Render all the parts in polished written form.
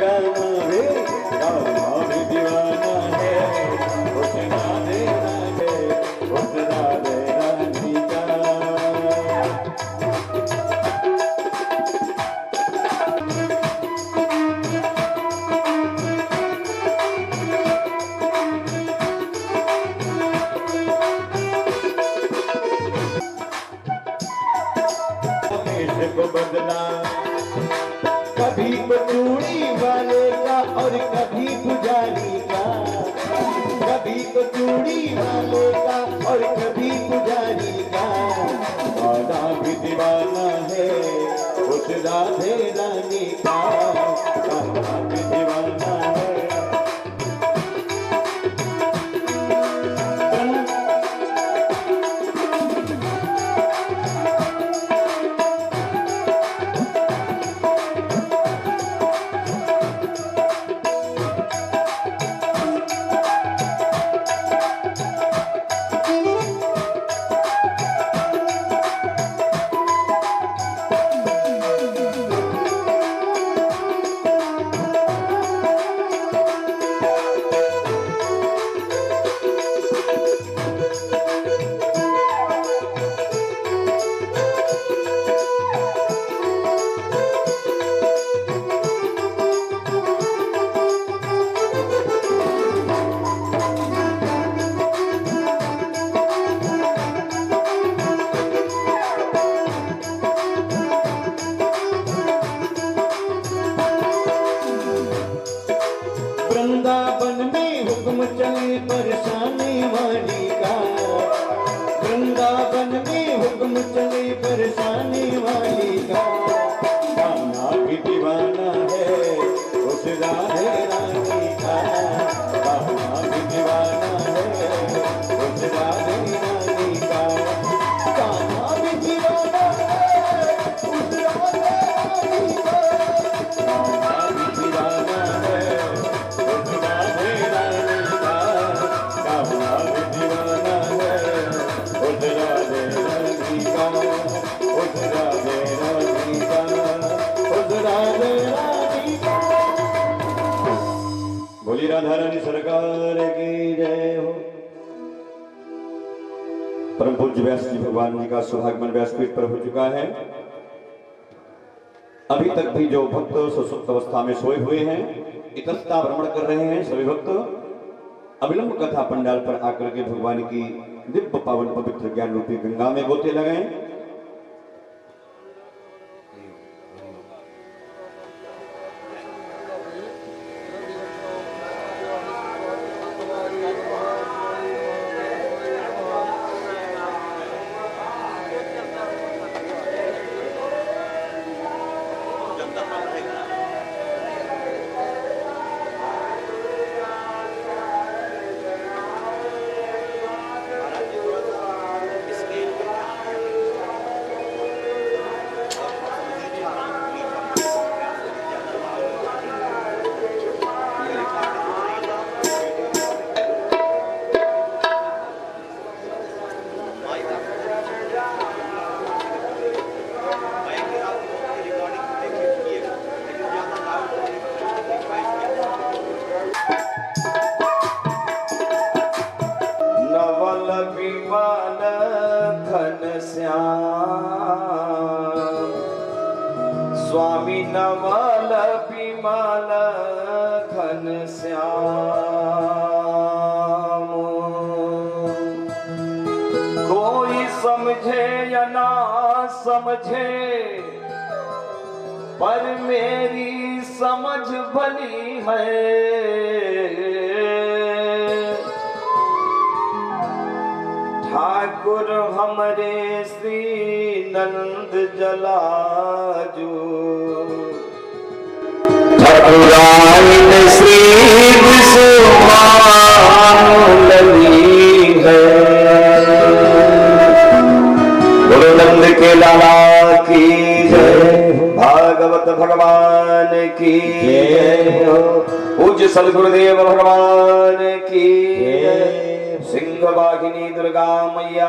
दीवाना है, राधा भी दीवाना है, उस राधे राधे, उस राधे रानी का। को बदला कभी तो चूड़ी वाले का और कभी पुजारी का, कभी तो चूड़ी वाले का और कभी पुजारी का। राधा भी दीवाना है उस राधे रानी का, राधा भी दीवाना है। वृंदावन में हुक्म चले परेशानी वाली का, वृंदावन में हुक्म चले परेशानी वाली का। कान्हा भी दीवाना है उस राधे रानी का, कान्हा भी दीवाना है उस राधे रानी का। कान्हा भी दीवाना है उस राधे रानी का, कान्हा भी दीवाना है उस राधे रानी का, कान्हा भी दीवाना है उस राधे रानी का, उस राधे रानी का, उस राधे रानी का। बोली राधा रानी सरकार की जय हो। परम पूज्य व्यास जी भगवान जी का सौभाग्यमन व्यासपीठ पर हो चुका है। अभी तक भी जो भक्त सुसुप्त अवस्था में सोए हुए हैं, इतस्ता भ्रमण कर रहे हैं, सभी भक्त अविलंब कथा पंडाल पर आकर के भगवान की दिव्य पावन पवित्र ज्ञान रूपी गंगा में गोते लगाएं। विमान घन श्याम स्वामी नवल विमान घन श्याम। कोई समझे या ना समझे पर मेरी समझ भली है। ठाकुर हमरे श्री नंद जलाजू ठाकुराइन श्री विश्वमानली है। गुरु नंद के लाला की जय, भागवत भगवान की जय हो, पूज्य सदगुरुदेव भगवान की जय। सिंहवाहिनी दुर्गा मैया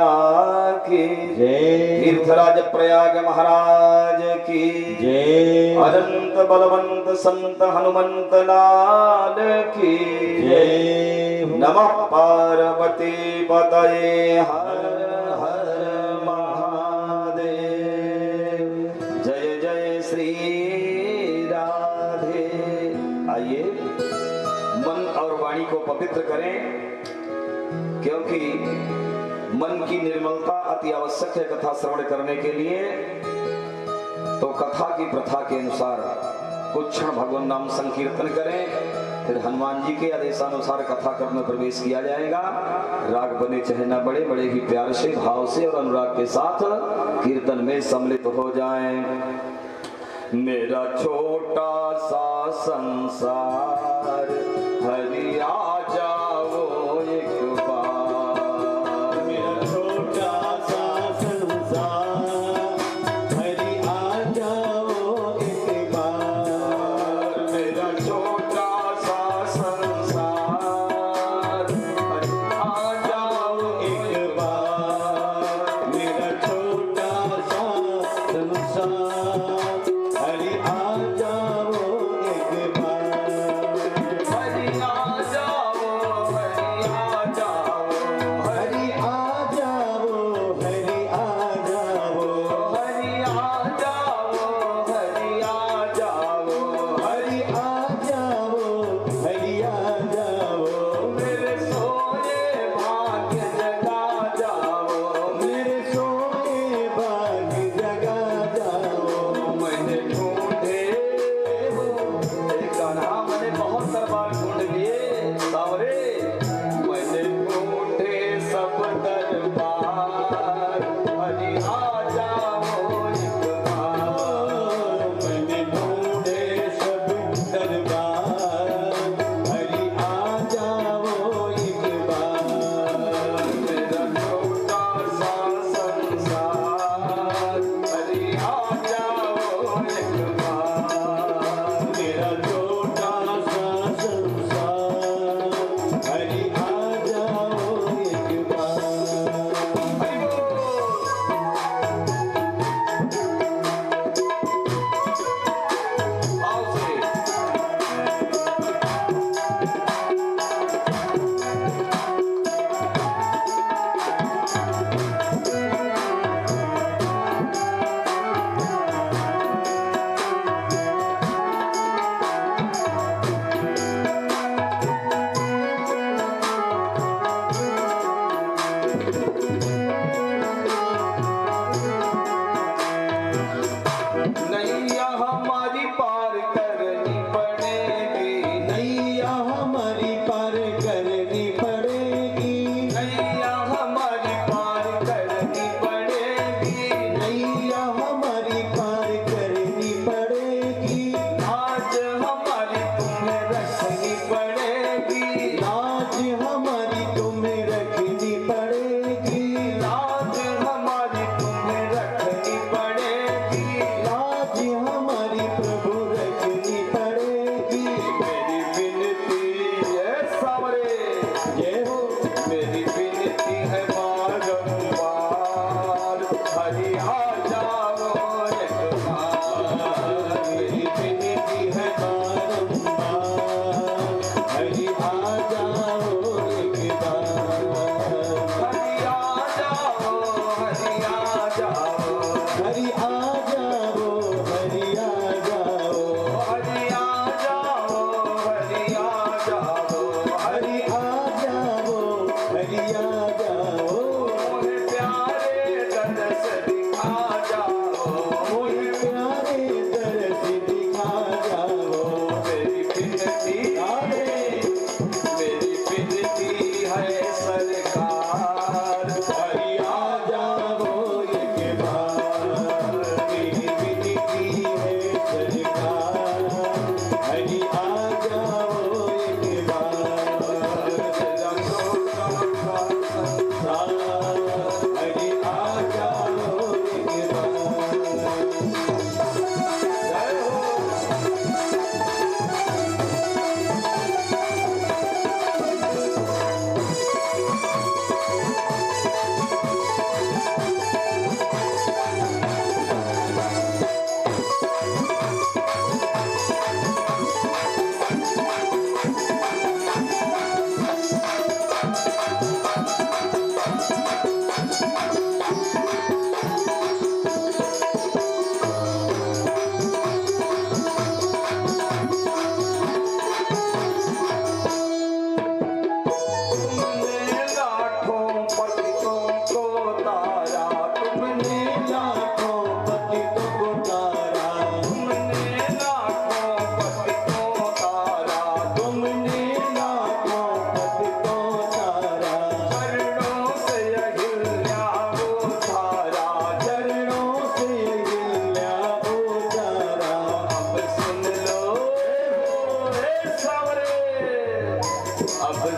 की जय। तीर्थराज प्रयाग महाराज की जय। अनंत बलवंत संत हनुमंत लाल की जय। नमः पार्वती पतये हर हर महादेव। जय जय श्री राधे। आइए मन और वाणी को पवित्र करें, क्योंकि मन की निर्मलता अति आवश्यक है कथा श्रवण करने के लिए। तो कथा की प्रथा के अनुसार कुछ क्षण भगवान नाम संकीर्तन करें, फिर हनुमान जी के आदेशानुसार कथा कर्म में प्रवेश किया जाएगा। राग बने चाहे ना बड़े, बड़े ही प्यार से, भाव से और अनुराग के साथ कीर्तन में सम्मिलित हो जाएं। मेरा छोटा सा संसार हरि आ जाओ एक बार। मेरा छोटा सा संसार हरि आ जाओ एक बार। मेरा छोटा सा संसार हरि आ जाओ एक बार। मेरा छोटा सा संसार हरि आ जाओ एक बार। हरि आ जाओ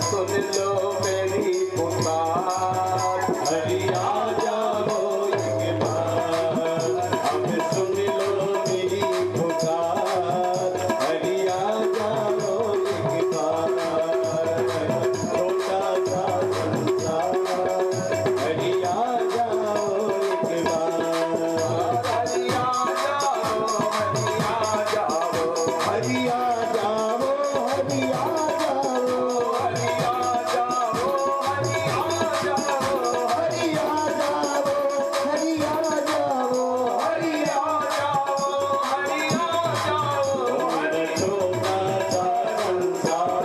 सुन लो मेरी पुकार, हरि आ जाओ एक बार, अब सुन लो मेरी पुकार, हरि आ जाओ एक बार, छोटा सा संसार, हरि आ जाओ एक बार, हरि आ जाओ, हरि आ जाओ, हरि आ जाओ, हरि आ जाओ, हरि आ जाओ, हरि आ जाओ, हरि आ जाओ, हरि आ जाओ, हरि आ जाओ, हरि आ जाओ, मेरा छोटा सा संसार,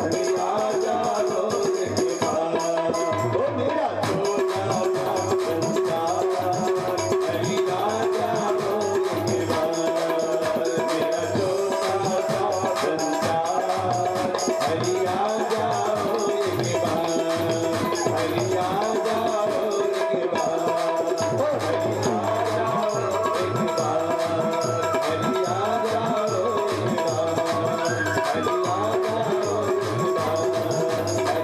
हरि आ जाओ एक बार, ओ मेरा छोटा सा संसार, हरि आ जाओ एक बार, मेरा छोटा सा संसार, हरि आ जाओ एक बार, हरि आ जाओ एक बार, ओ हरि आ जाओ एक बार, हरि आ जाओ एक बार, हरि आ जाओ एक बार, हरि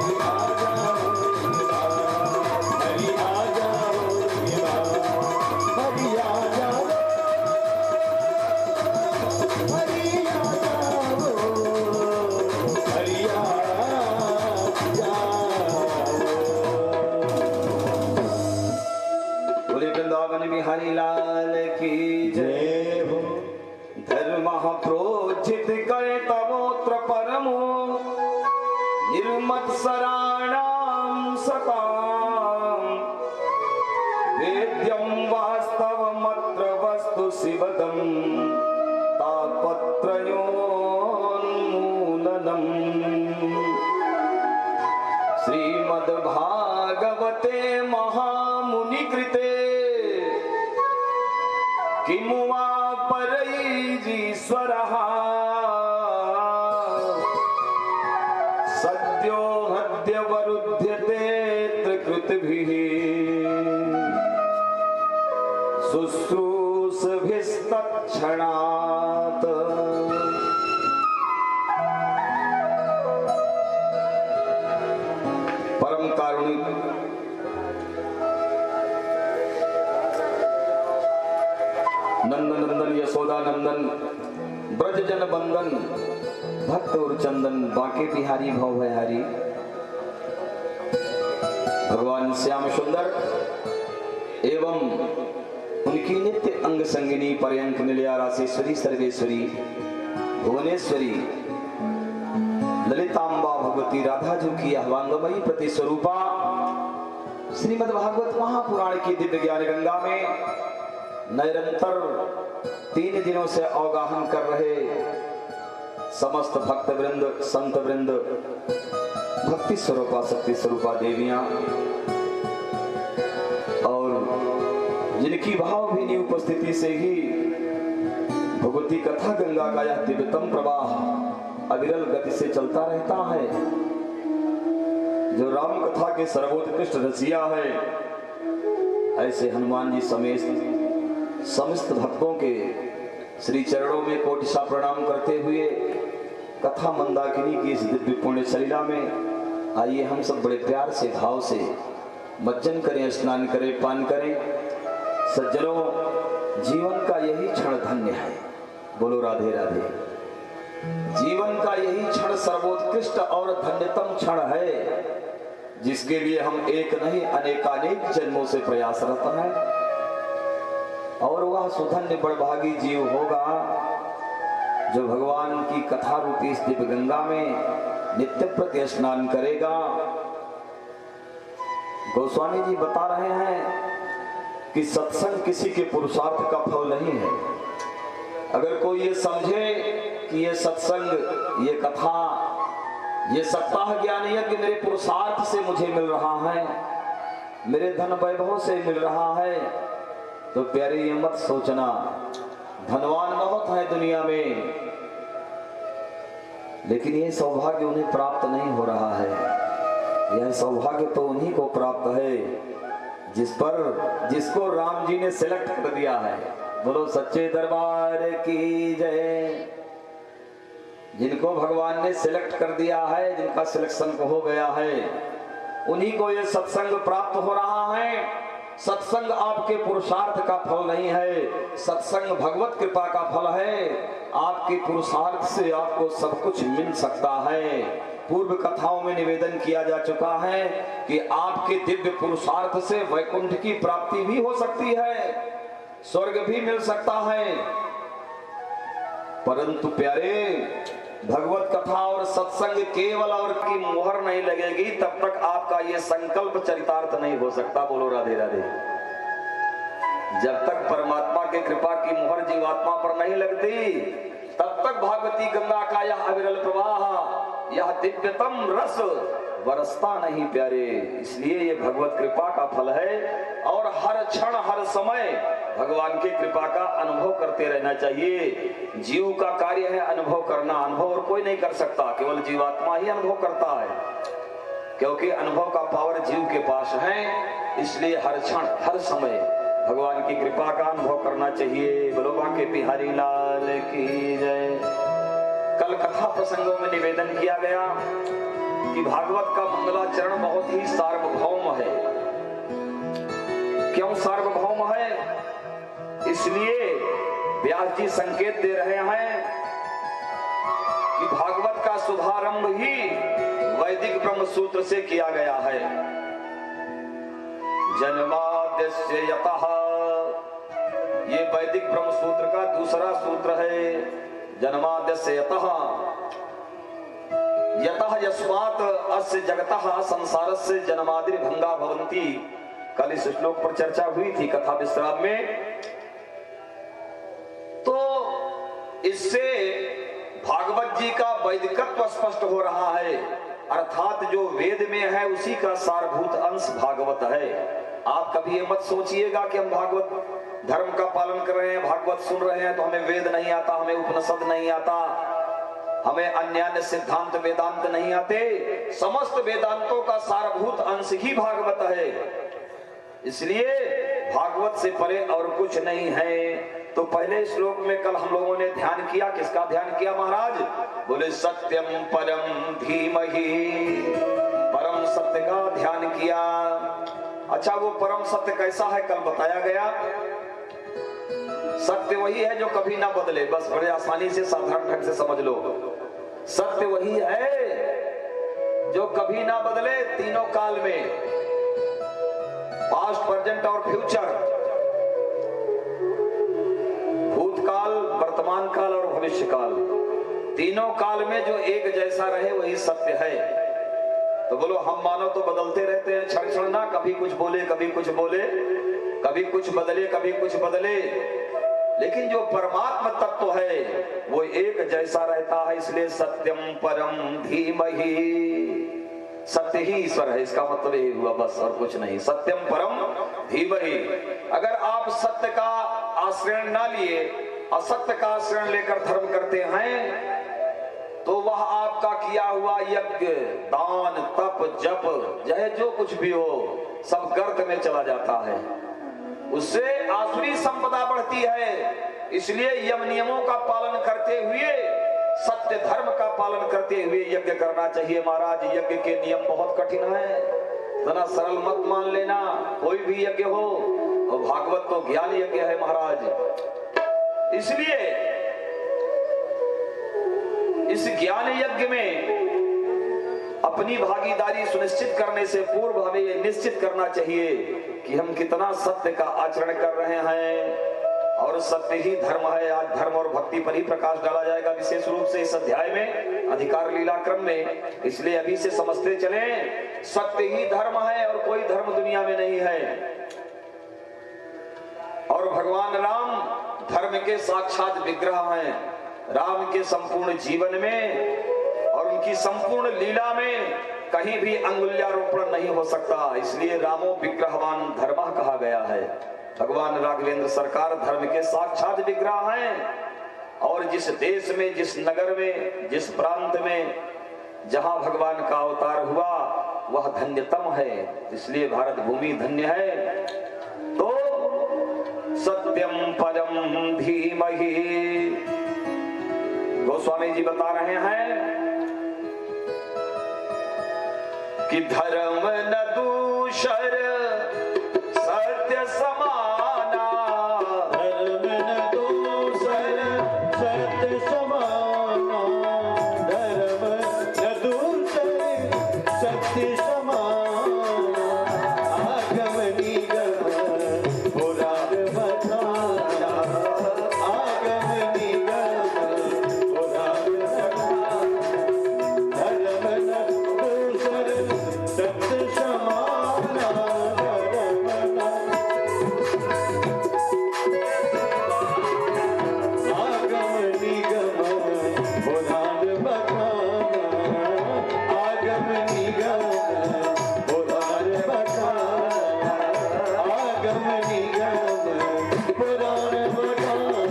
आ जाओ एक बार, हरि आ जाओ एक बार, हरि आ जाओ, हरि आ जाओ, हरि आ जाओ। बोले वृंदावन बिहारी लाल की जय। जय हो धर्म प्रोज्झित करे तमोत्र परमो निर्मत्सराणां सताम् वेद्यं वास्तवमत्र वस्तु शिवदं तापत्रयोन्मूलनम् श्रीमद्भागवते महामुनिकृते किमु वा परैरीश्वरः सद्यो हद्यवरुध्यते त्रिकृतिभिः शुश्रूषभिस्तत्क्षणात् परम कारुणिक नंदन यशोदा नंदन ब्रज जन बंदन भक्त और चंदन बाके बिहारी भव भयहारी भगवान श्याम सुंदर एवं उनकी नित्य अंग संगिनी पर्यंक निलया रासेश्वरी सर्वेश्वरी भुवनेश्वरी ललितांबा भगवती राधा जी की अहवांगमयी प्रति स्वरूपा श्रीमद् भागवत महापुराण की दिव्य ज्ञान गंगा में निरंतर 3 दिनों से अवगाहन कर रहे समस्त भक्त वृंद संत वृंद भक्ति स्वरूपा शक्ति स्वरूपा देवियां और जिनकी भावभीनी उपस्थिति से ही भगवती कथा गंगा का यह दिव्यतम प्रवाह अविरल गति से चलता रहता है। जो राम कथा के सर्वोत्कृष्ट रसिया है ऐसे हनुमान जी समेत समस्त भक्तों के श्री चरणों में कोटिशा प्रणाम करते हुए कथा मंदाकिनी की इस दिव्य पुण्य सलीला में आइए हम सब बड़े प्यार से भाव से मज्जन करें, स्नान करें, पान करें। सज्जनों, जीवन का यही क्षण धन्य है। बोलो राधे राधे। जीवन का यही क्षण सर्वोत्कृष्ट और धन्यतम क्षण है जिसके लिए हम एक नहीं अनेकानेक जन्मों से प्रयासरत हैं। और वह सुधन्य बड़भागी जीव होगा जो भगवान की कथा रूपी इस दिव्य गंगा में नित्य प्रति स्नान करेगा। गोस्वामी जी बता रहे हैं कि सत्संग किसी के पुरुषार्थ का फल नहीं है। अगर कोई ये समझे कि ये सत्संग, ये कथा, ये सप्ताह ज्ञान यज्ञ मेरे पुरुषार्थ से मुझे मिल रहा है, मेरे धन वैभव से मिल रहा है, तो प्यारे ये मत सोचना धनवान बहुत है दुनिया में, लेकिन ये सौभाग्य उन्हें प्राप्त नहीं हो रहा है। यह सौभाग्य तो उन्हीं को प्राप्त है जिसको राम जी ने सिलेक्ट कर दिया है। बोलो सच्चे दरबार की जय। जिनको भगवान ने सिलेक्ट कर दिया है, जिनका सिलेक्शन हो गया है, उन्हीं को ये सत्संग प्राप्त हो रहा है। सत्संग आपके पुरुषार्थ का फल नहीं है, सत्संग भगवत कृपा का फल है। आपके पुरुषार्थ से आपको सब कुछ मिल सकता है। पूर्व कथाओं में निवेदन किया जा चुका है कि आपके दिव्य पुरुषार्थ से वैकुंठ की प्राप्ति भी हो सकती है, स्वर्ग भी मिल सकता है। परंतु प्यारे, भगवत कथा और सत्संग केवल और की मुहर नहीं लगेगी तब तक आपका ये संकल्प चरितार्थ नहीं हो सकता। बोलो राधे राधे। जब तक परमात्मा के कृपा की मुहर जीवात्मा पर नहीं लगती तब तक भागवती गंगा का यह अविरल प्रवाह, यह दिव्यतम रस बरसता नहीं प्यारे। इसलिए ये भगवत कृपा का फल है और हर क्षण हर समय भगवान की कृपा का अनुभव करते रहना चाहिए। जीव का कार्य है अनुभव करना, अनुभव और कोई नहीं कर सकता, केवल जीवात्मा ही अनुभव करता है, क्योंकि अनुभव का पावर जीव के पास है। इसलिए हर क्षण हर समय भगवान की कृपा का अनुभव करना चाहिए। बोलो बांके बिहारी लाल की जय। कल कथा प्रसंगों में निवेदन किया गया कि भागवत का मंगलाचरण बहुत ही सार्वभौम है। क्यों सार्वभौम है? इसलिए व्यास जी संकेत दे रहे हैं कि भागवत का शुभारंभ ही वैदिक ब्रह्म सूत्र से किया गया है। जन्माद्यस्य यतः, ये वैदिक ब्रह्म सूत्र का दूसरा सूत्र है। जन्माद्यस्य यतः, यतः यस्मात् अस्य जगतः संसारस्य जन्मादि भंगा भवन्ति। कल इस श्लोक पर चर्चा हुई थी कथा विश्राम में। तो इससे भागवत जी का वैदिकत्व स्पष्ट हो रहा है, अर्थात जो वेद में है उसी का सारभूत अंश भागवत है। आप कभी ये मत सोचिएगा कि हम भागवत धर्म का पालन कर रहे हैं, भागवत सुन रहे हैं तो हमें वेद नहीं आता, हमें उपनिषद नहीं आता, हमें अन्य सिद्धांत वेदांत नहीं आते। समस्त वेदांतों का सारभूत अंश ही भागवत है। इसलिए भागवत से परे और कुछ नहीं है। तो पहले श्लोक में कल हम लोगों ने ध्यान किया, किसका ध्यान किया महाराज? बोले सत्यम परम धीमहि, परम सत्य का ध्यान किया। अच्छा, वो परम सत्य कैसा है कल बताया गया। सत्य वही है जो कभी ना बदले, बस बड़े आसानी से साधारण ढंग से समझ लो। सत्य वही है जो कभी ना बदले तीनों काल में, पास्ट, प्रेजेंट और फ्यूचर, भूतकाल, वर्तमान काल और भविष्य काल, तीनों काल में जो एक जैसा रहे वही सत्य है। तो बोलो हम मानो तो बदलते रहते हैं क्षण क्षण ना, कभी कुछ बोले कभी कुछ बोले, कभी कुछ बदले कभी कुछ बदले, लेकिन जो परमात्मा तत्व है वो एक जैसा रहता है। इसलिए सत्यम परम धीमहि, सत्य ही ईश्वर है, इसका मतलब यही हुआ बस और कुछ नहीं। सत्यम परम धीमहि। अगर आप सत्य का आश्रय ना लिए, असत्य का आश्रय लेकर धर्म करते हैं तो वह आपका किया हुआ यज्ञ, दान, तप, जप, चाहे जो कुछ भी हो, सब गर्त में चला जाता है। उससे आसुरी संपदा बढ़ती है। इसलिए यम नियमों का पालन करते हुए, सत्य धर्म का पालन करते हुए यज्ञ करना चाहिए महाराज। यज्ञ के नियम बहुत कठिन है, इतना सरल मत मान लेना। कोई भी यज्ञ हो, और भागवत तो ज्ञान यज्ञ है महाराज। इसलिए इस ज्ञान यज्ञ में अपनी भागीदारी सुनिश्चित करने से पूर्व हमें यह निश्चित करना चाहिए कि हम कितना सत्य का आचरण कर रहे हैं, और सत्य ही धर्म है। आज धर्म और भक्ति पर ही प्रकाश डाला जाएगा विशेष रूप से इस अध्याय में, अधिकार लीला क्रम में। इसलिए अभी से समझते चले, सत्य ही धर्म है और कोई धर्म दुनिया में नहीं है। और भगवान राम धर्म के साक्षात विग्रह हैं। राम के संपूर्ण जीवन में और उनकी संपूर्ण लीला में कहीं भी अंगुल्यारोपण नहीं हो सकता। इसलिए रामो विग्रहवान धर्मः कहा गया है। भगवान राघवेंद्र सरकार धर्म के साक्षात विग्रह हैं। और जिस देश में, जिस नगर में, जिस प्रांत में जहां भगवान का अवतार हुआ वह धन्यतम है। इसलिए भारत भूमि धन्य है। तो सत्यम परम धीमहि, गोस्वामी जी बता रहे हैं कि धर्म न दूषर सत्य समाना, धर्म न दूसर सत्य समाना, धर्म न दूसर सत्य समाना, आगम निगम पुराण बताना, आगम निगम पुराण बताना, धर्म न दूसर सत्य समाना, धर्म न आगम निगम पुराण बताना, आगम निगम पुराण बताना, आगम निगम पुराण बताना।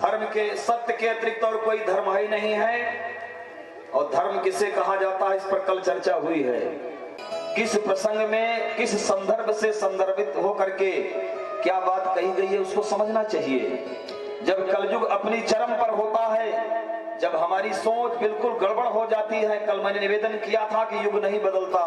धर्म के सत्य के अतिरिक्त और कोई धर्म ही नहीं है। और धर्म किसे कहा जाता है, इस पर कल चर्चा हुई है। किस प्रसंग में किस संदर्भ से संदर्भित होकर के क्या बात कही गई है उसको समझना चाहिए। जब कलयुग अपनी चरम पर होता है, जब हमारी सोच बिल्कुल गड़बड़ हो जाती है, कल मैंने निवेदन किया था कि युग नहीं बदलता,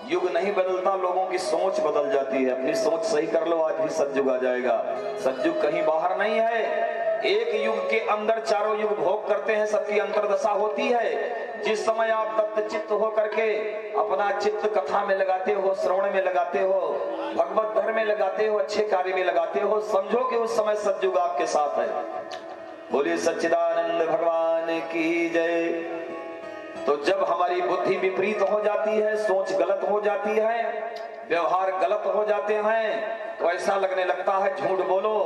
युग नहीं बदलता, लोगों की सोच बदल जाती है। अपनी सोच सही कर लो, आज भी सतयुग आ जाएगा। सतयुग कहीं बाहर नहीं है। एक युग के अंदर चारों युग भोग करते हैं, सबकी अंतर्दशा होती है। जिस समय आप दत्त चित्त हो करके अपना चित्त कथा में लगाते हो, श्रवण में लगाते हो, भगवत धर्म में लगाते हो, अच्छे कार्य में लगाते हो, समझो कि उस समय सतयुग आपके साथ है। बोलिए सच्चिदानंद भगवान की जय। तो जब हमारी बुद्धि विपरीत हो जाती है, सोच गलत हो जाती है, व्यवहार गलत हो जाते हैं, तो ऐसा लगने लगता है झूठ बोलो,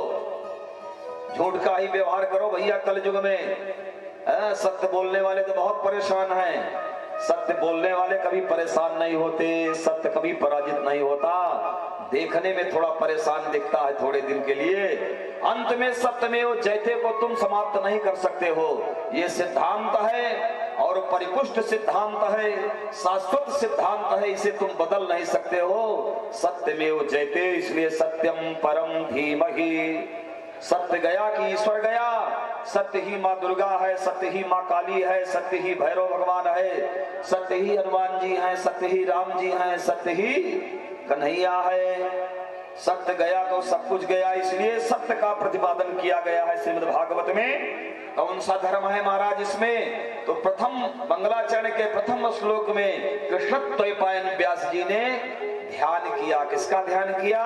झूठ का ही व्यवहार करो। भैया कल युग में सत्य बोलने वाले तो बहुत परेशान हैं। सत्य बोलने वाले कभी परेशान नहीं होते, सत्य कभी पराजित नहीं होता। देखने में थोड़ा परेशान दिखता है थोड़े दिन के लिए, अंत में सत्यमेव जयते को तुम समाप्त नहीं कर सकते हो। ये सिद्धांत है और परिपुष्ट सिद्धांत है, शाश्वत सिद्धांत है, इसे तुम बदल नहीं सकते हो। सत्यमेव जयते, इसलिए सत्यम परम धीमहि। सत्य गया कि ईश्वर गया, सत्य ही माँ दुर्गा है, सत्य ही माँ काली है, सत्य ही भैरव भगवान है, सत्य ही हनुमान जी हैं, सत्य ही राम जी हैं, सत्य ही कन्हैया है। सत्य गया तो सब कुछ गया, इसलिए सत्य का प्रतिपादन किया गया है श्रीमद् भागवत में। कौन सा धर्म है महाराज इसमें? तो प्रथम मंगलाचरण के प्रथम श्लोक में कृष्णद्वैपायन व्यास जी ने ध्यान किया। किसका ध्यान किया?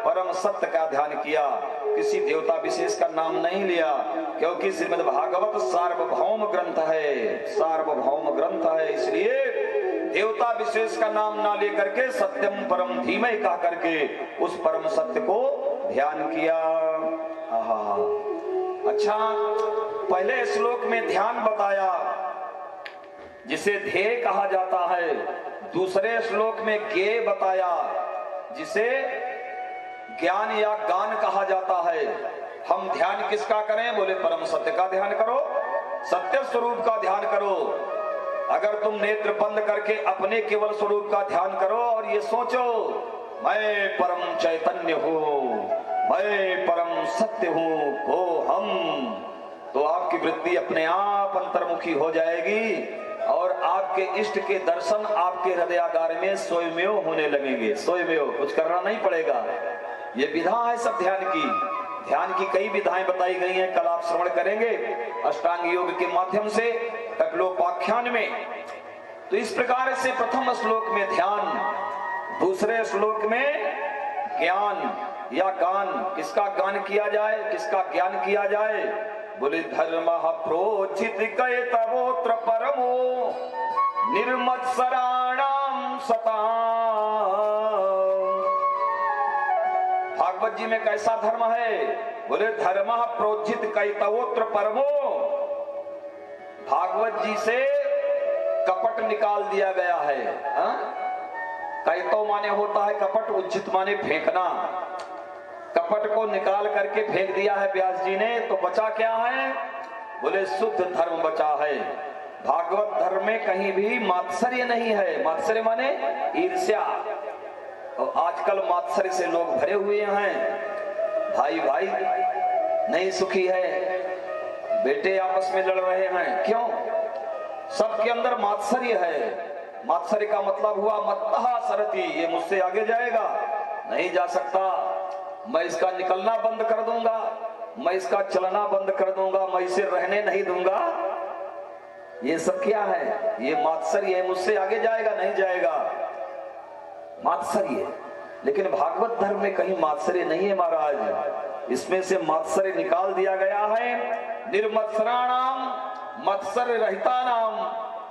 परम सत्य का ध्यान किया। किसी देवता विशेष का नाम नहीं लिया, क्योंकि श्रीमद् भागवत सार्वभौम ग्रंथ है, सार्वभौम ग्रंथ है, इसलिए देवता विशेष का नाम ना लेकर के सत्यम परम धीमहि कह करके उस परम सत्य को ध्यान किया। अच्छा, पहले श्लोक में ध्यान बताया जिसे ध्येय कहा जाता है, दूसरे श्लोक में ज्ञेय बताया जिसे ज्ञान या गान कहा जाता है। हम ध्यान किसका करें? बोले परम सत्य का ध्यान करो, सत्य स्वरूप का ध्यान करो। अगर तुम नेत्र बंद करके अपने केवल स्वरूप का ध्यान करो और ये सोचो मैं परम चैतन्य हूँ, मैं परम सत्य हूँ, वो हम, तो आपकी वृत्ति अपने आप अंतर्मुखी हो जाएगी और आपके इष्ट के दर्शन आपके हृदयागार में स्वयमेव होने लगेंगे। स्वयमेव, कुछ करना नहीं पड़ेगा। ये विधा है सब ध्यान की। ध्यान की कई विधाएं बताई गई हैं, कल आप श्रवण करेंगे अष्टांग योग के माध्यम से कपिलोपाख्यान में। तो इस प्रकार से प्रथम श्लोक में ध्यान, दूसरे श्लोक में ज्ञान या गान। किसका गान किया जाए, किसका ज्ञान किया जाए? बोले धर्म प्रोचित कय तवोत्र परमो निर्मत्सराणाम सता। भागवत जी में कैसा धर्म है? बोले धर्म प्रोचित कय तवोत्र परमो। भागवत जी से कपट निकाल दिया गया है। कैतो माने होता है कपट, उज्जित माने फेंकना। कपट को निकाल करके फेंक दिया है व्यास जी ने, तो बचा क्या है? बोले शुद्ध धर्म बचा है। भागवत धर्म में कहीं भी मात्सर्य नहीं है। मात्सर्य माने ईर्ष्या। और आजकल मात्सर्य से लोग भरे हुए हैं। भाई भाई नहीं सुखी है, बेटे आपस में लड़ रहे हैं, क्यों? सबके अंदर मात्सर्य है। मात्सर्य का मतलब हुआ मत्तहा सरती, ये मुझसे आगे जाएगा, नहीं जा सकता, मैं इसका निकलना बंद कर दूंगा, मैं इसका चलना बंद कर दूंगा, मैं इसे रहने नहीं दूंगा। ये सब क्या है? ये मात्सर्य है, मुझसे आगे जाएगा, नहीं जाएगा, मात्सर्य। लेकिन भागवत धर्म में कहीं मात्सर्य नहीं है महाराज। इसमें से मात्सर्य निकाल दिया गया है। निर्मत्सराणाम मत्सर्य रहितानाम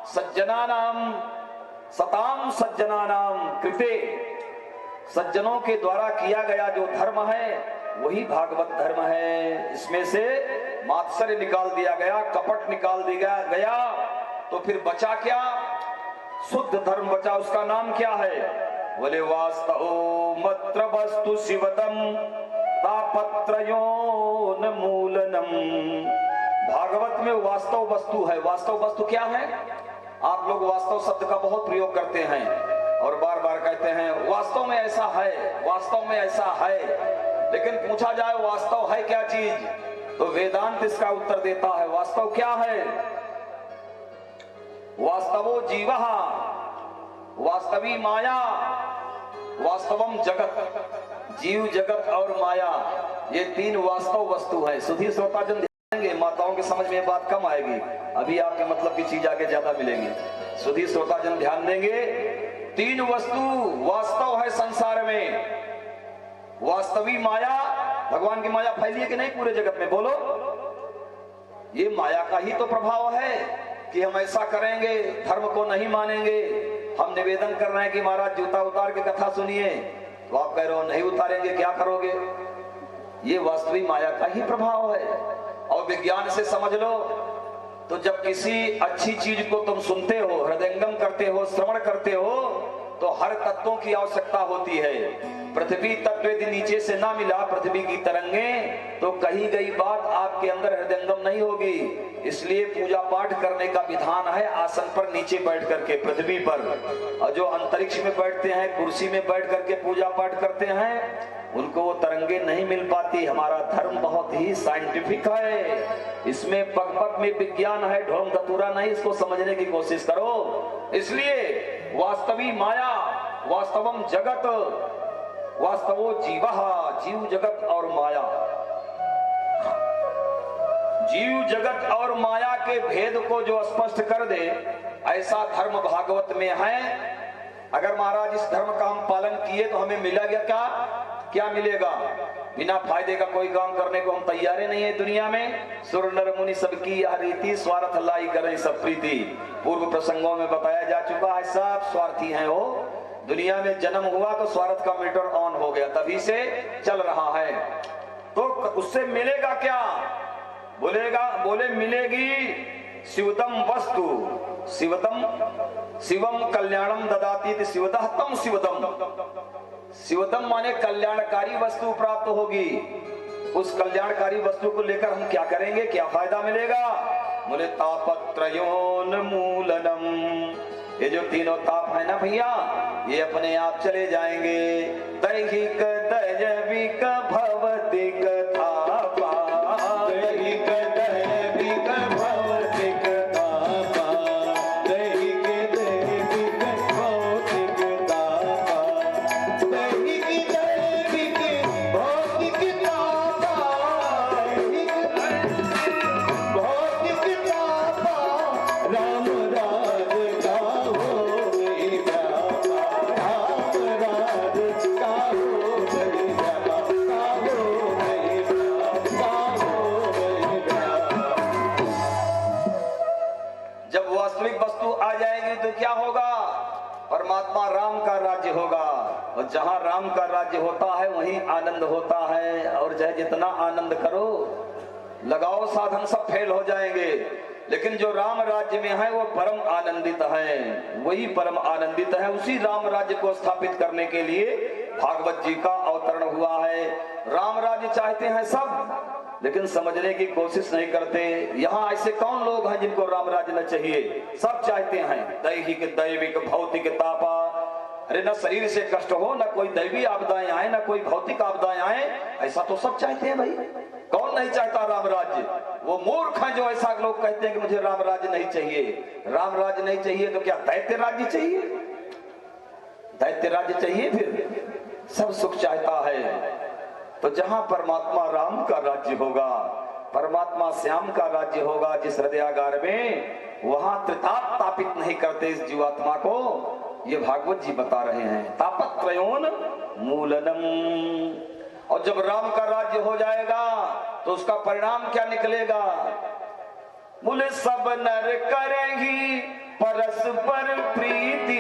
सज्जनानाम सताम सज्जनानाम कृते। सज्जनों के द्वारा किया गया जो धर्म है वही भागवत धर्म है। इसमें से मात्सर्य निकाल दिया गया, कपट निकाल दिया गया, तो फिर बचा क्या? शुद्ध धर्म बचा। उसका नाम क्या है? बोले वास्तव मत्र वस्तु शिवतम तापत्रयोन मूलनम। भागवत में वास्तव वस्तु है। वास्तव वस्तु क्या है? आप लोग वास्तव शब्द का बहुत प्रयोग करते हैं और बार बार कहते हैं वास्तव में ऐसा है, वास्तव में ऐसा है। लेकिन पूछा जाए वास्तव है क्या चीज, तो वेदांत इसका उत्तर देता है। वास्तव क्या है? वास्तवो जीवः, वास्तवी माया, वास्तवम जगत। जीव, जगत और माया, ये तीन वास्तव वस्तु है। सुधी श्रोताजन ध्यान देंगे, माताओं के समझ में बात कम आएगी, अभी आपके मतलब की चीज आगे ज्यादा मिलेगी। सुधी श्रोताजन ध्यान देंगे, तीन वस्तु वास्तव है संसार में। वास्तवी माया, भगवान की माया फैली है कि नहीं पूरे जगत में? बोलो। ये माया का ही तो प्रभाव है कि हम ऐसा करेंगे, धर्म को नहीं मानेंगे। हम निवेदन कर रहे हैं कि महाराज जूता उतार के कथा सुनिए, तो आप कह रहे हो नहीं उतारेंगे, क्या करोगे? ये वास्तविक माया का ही प्रभाव है। और विज्ञान से समझ लो तो जब किसी अच्छी चीज को तुम सुनते हो, हृदयंगम करते हो, श्रवण करते हो, तो हर तत्वों की आवश्यकता होती है। पृथ्वी तत्व यदि नीचे से ना मिला, पृथ्वी की तरंगे, तो कही गई बात आपके अंदर हृदयंगम नहीं होगी। इसलिए पूजा पाठ करने का विधान है आसन पर नीचे बैठ करके, पृथ्वी पर। और जो अंतरिक्ष में बैठते हैं, कुर्सी में बैठ करके पूजा पाठ करते हैं, उनको वो तरंगे नहीं मिल पाती। हमारा धर्म बहुत ही साइंटिफिक है, इसमें पग पग में विज्ञान है, ढोंग धतूरा नहीं। इसको समझने की कोशिश करो। इसलिए वास्तवी माया, वास्तवम जगत, वास्तवो जीवः, जीव जगत और माया। जीव जगत और माया के भेद को जो स्पष्ट कर दे, ऐसा धर्म भागवत में है। अगर महाराज इस धर्म का हम पालन किए तो हमें मिलेगा क्या? क्या मिलेगा? बिना फायदे का कोई काम करने को हम तैयार नहीं है दुनिया में। सुर नर मुनि सबकी यह रीति, स्वार्थ लाई करें सब प्रीति। पूर्व प्रसंगों में बताया जा चुका है, सब स्वार्थी हैं। वो दुनिया में जन्म हुआ तो स्वार्थ का मीटर ऑन हो गया, तभी से चल रहा है। तो उससे मिलेगा क्या? बोले मिलेगी शिवतम वस्तु, शिवम कल्याणम ददाती शिवतः तम शिवतम। शिवतम माने कल्याणकारी वस्तु प्राप्त होगी। उस कल्याणकारी वस्तु को लेकर हम क्या करेंगे, क्या फायदा मिलेगा? बोले तापत्रयोन मूलनम। ये जो तीनों ताप है ना भैया, ये अपने आप चले जाएंगे। दैहिक दैविक भौतिक तापा, दैहिक दैविक भौतिक तापा, दैहिक दैविक भौतिक तापा, दैहिक दैविक भौतिक तापा, भौतिक तापा, राम राज का हो गई व्यापा, राम राज का हो गई व्यापा, हो गई व्यापा, हो गई व्यापा। जब वास्तविक वस्तु आ जाएगी तो क्या होगा? परमात्मा राम का राज्य होगा। और जहां राम का राज्य होता है वहीं आनंद होता है। और चाहे जितना आनंद करो, लगाओ साधन, सब फेल हो जाएंगे। लेकिन जो राम राज्य में है वो परम आनंदित है, वही परम आनंदित है। उसी राम राज्य को स्थापित करने के लिए भागवत जी का अवतरण हुआ है। राम राज्य चाहते हैं सब, लेकिन समझने की कोशिश नहीं करते। यहाँ ऐसे कौन लोग हैं जिनको राम राज्य न चाहिए? सब चाहते हैं दैहिक दैविक भौतिक तापा। अरे न शरीर से कष्ट हो, न कोई दैवी आपदाएं आए, न कोई भौतिक आपदाएं आए, ऐसा तो सब चाहते हैं भाई। कौन कौन नहीं चाहता राम राज्य? वो मूर्ख हैं जो ऐसा लोग कहते हैं कि मुझे राम राज्य नहीं चाहिए। राम राज्य नहीं चाहिए तो क्या दैत्य राज्य चाहिए? दैत्य राज्य चाहिए? फिर सब सुख चाहता है। तो जहां परमात्मा राम का राज्य होगा, परमात्मा श्याम का राज्य होगा जिस हृदयागार में, वहां त्रिताप तापित नहीं करते इस जीवात्मा को। ये भागवत जी बता रहे हैं, तापत्रयोन मूलनम। और जब राम का राज्य हो जाएगा तो उसका परिणाम क्या निकलेगा? बोले सब नर करेंगी परस्पर प्रीति,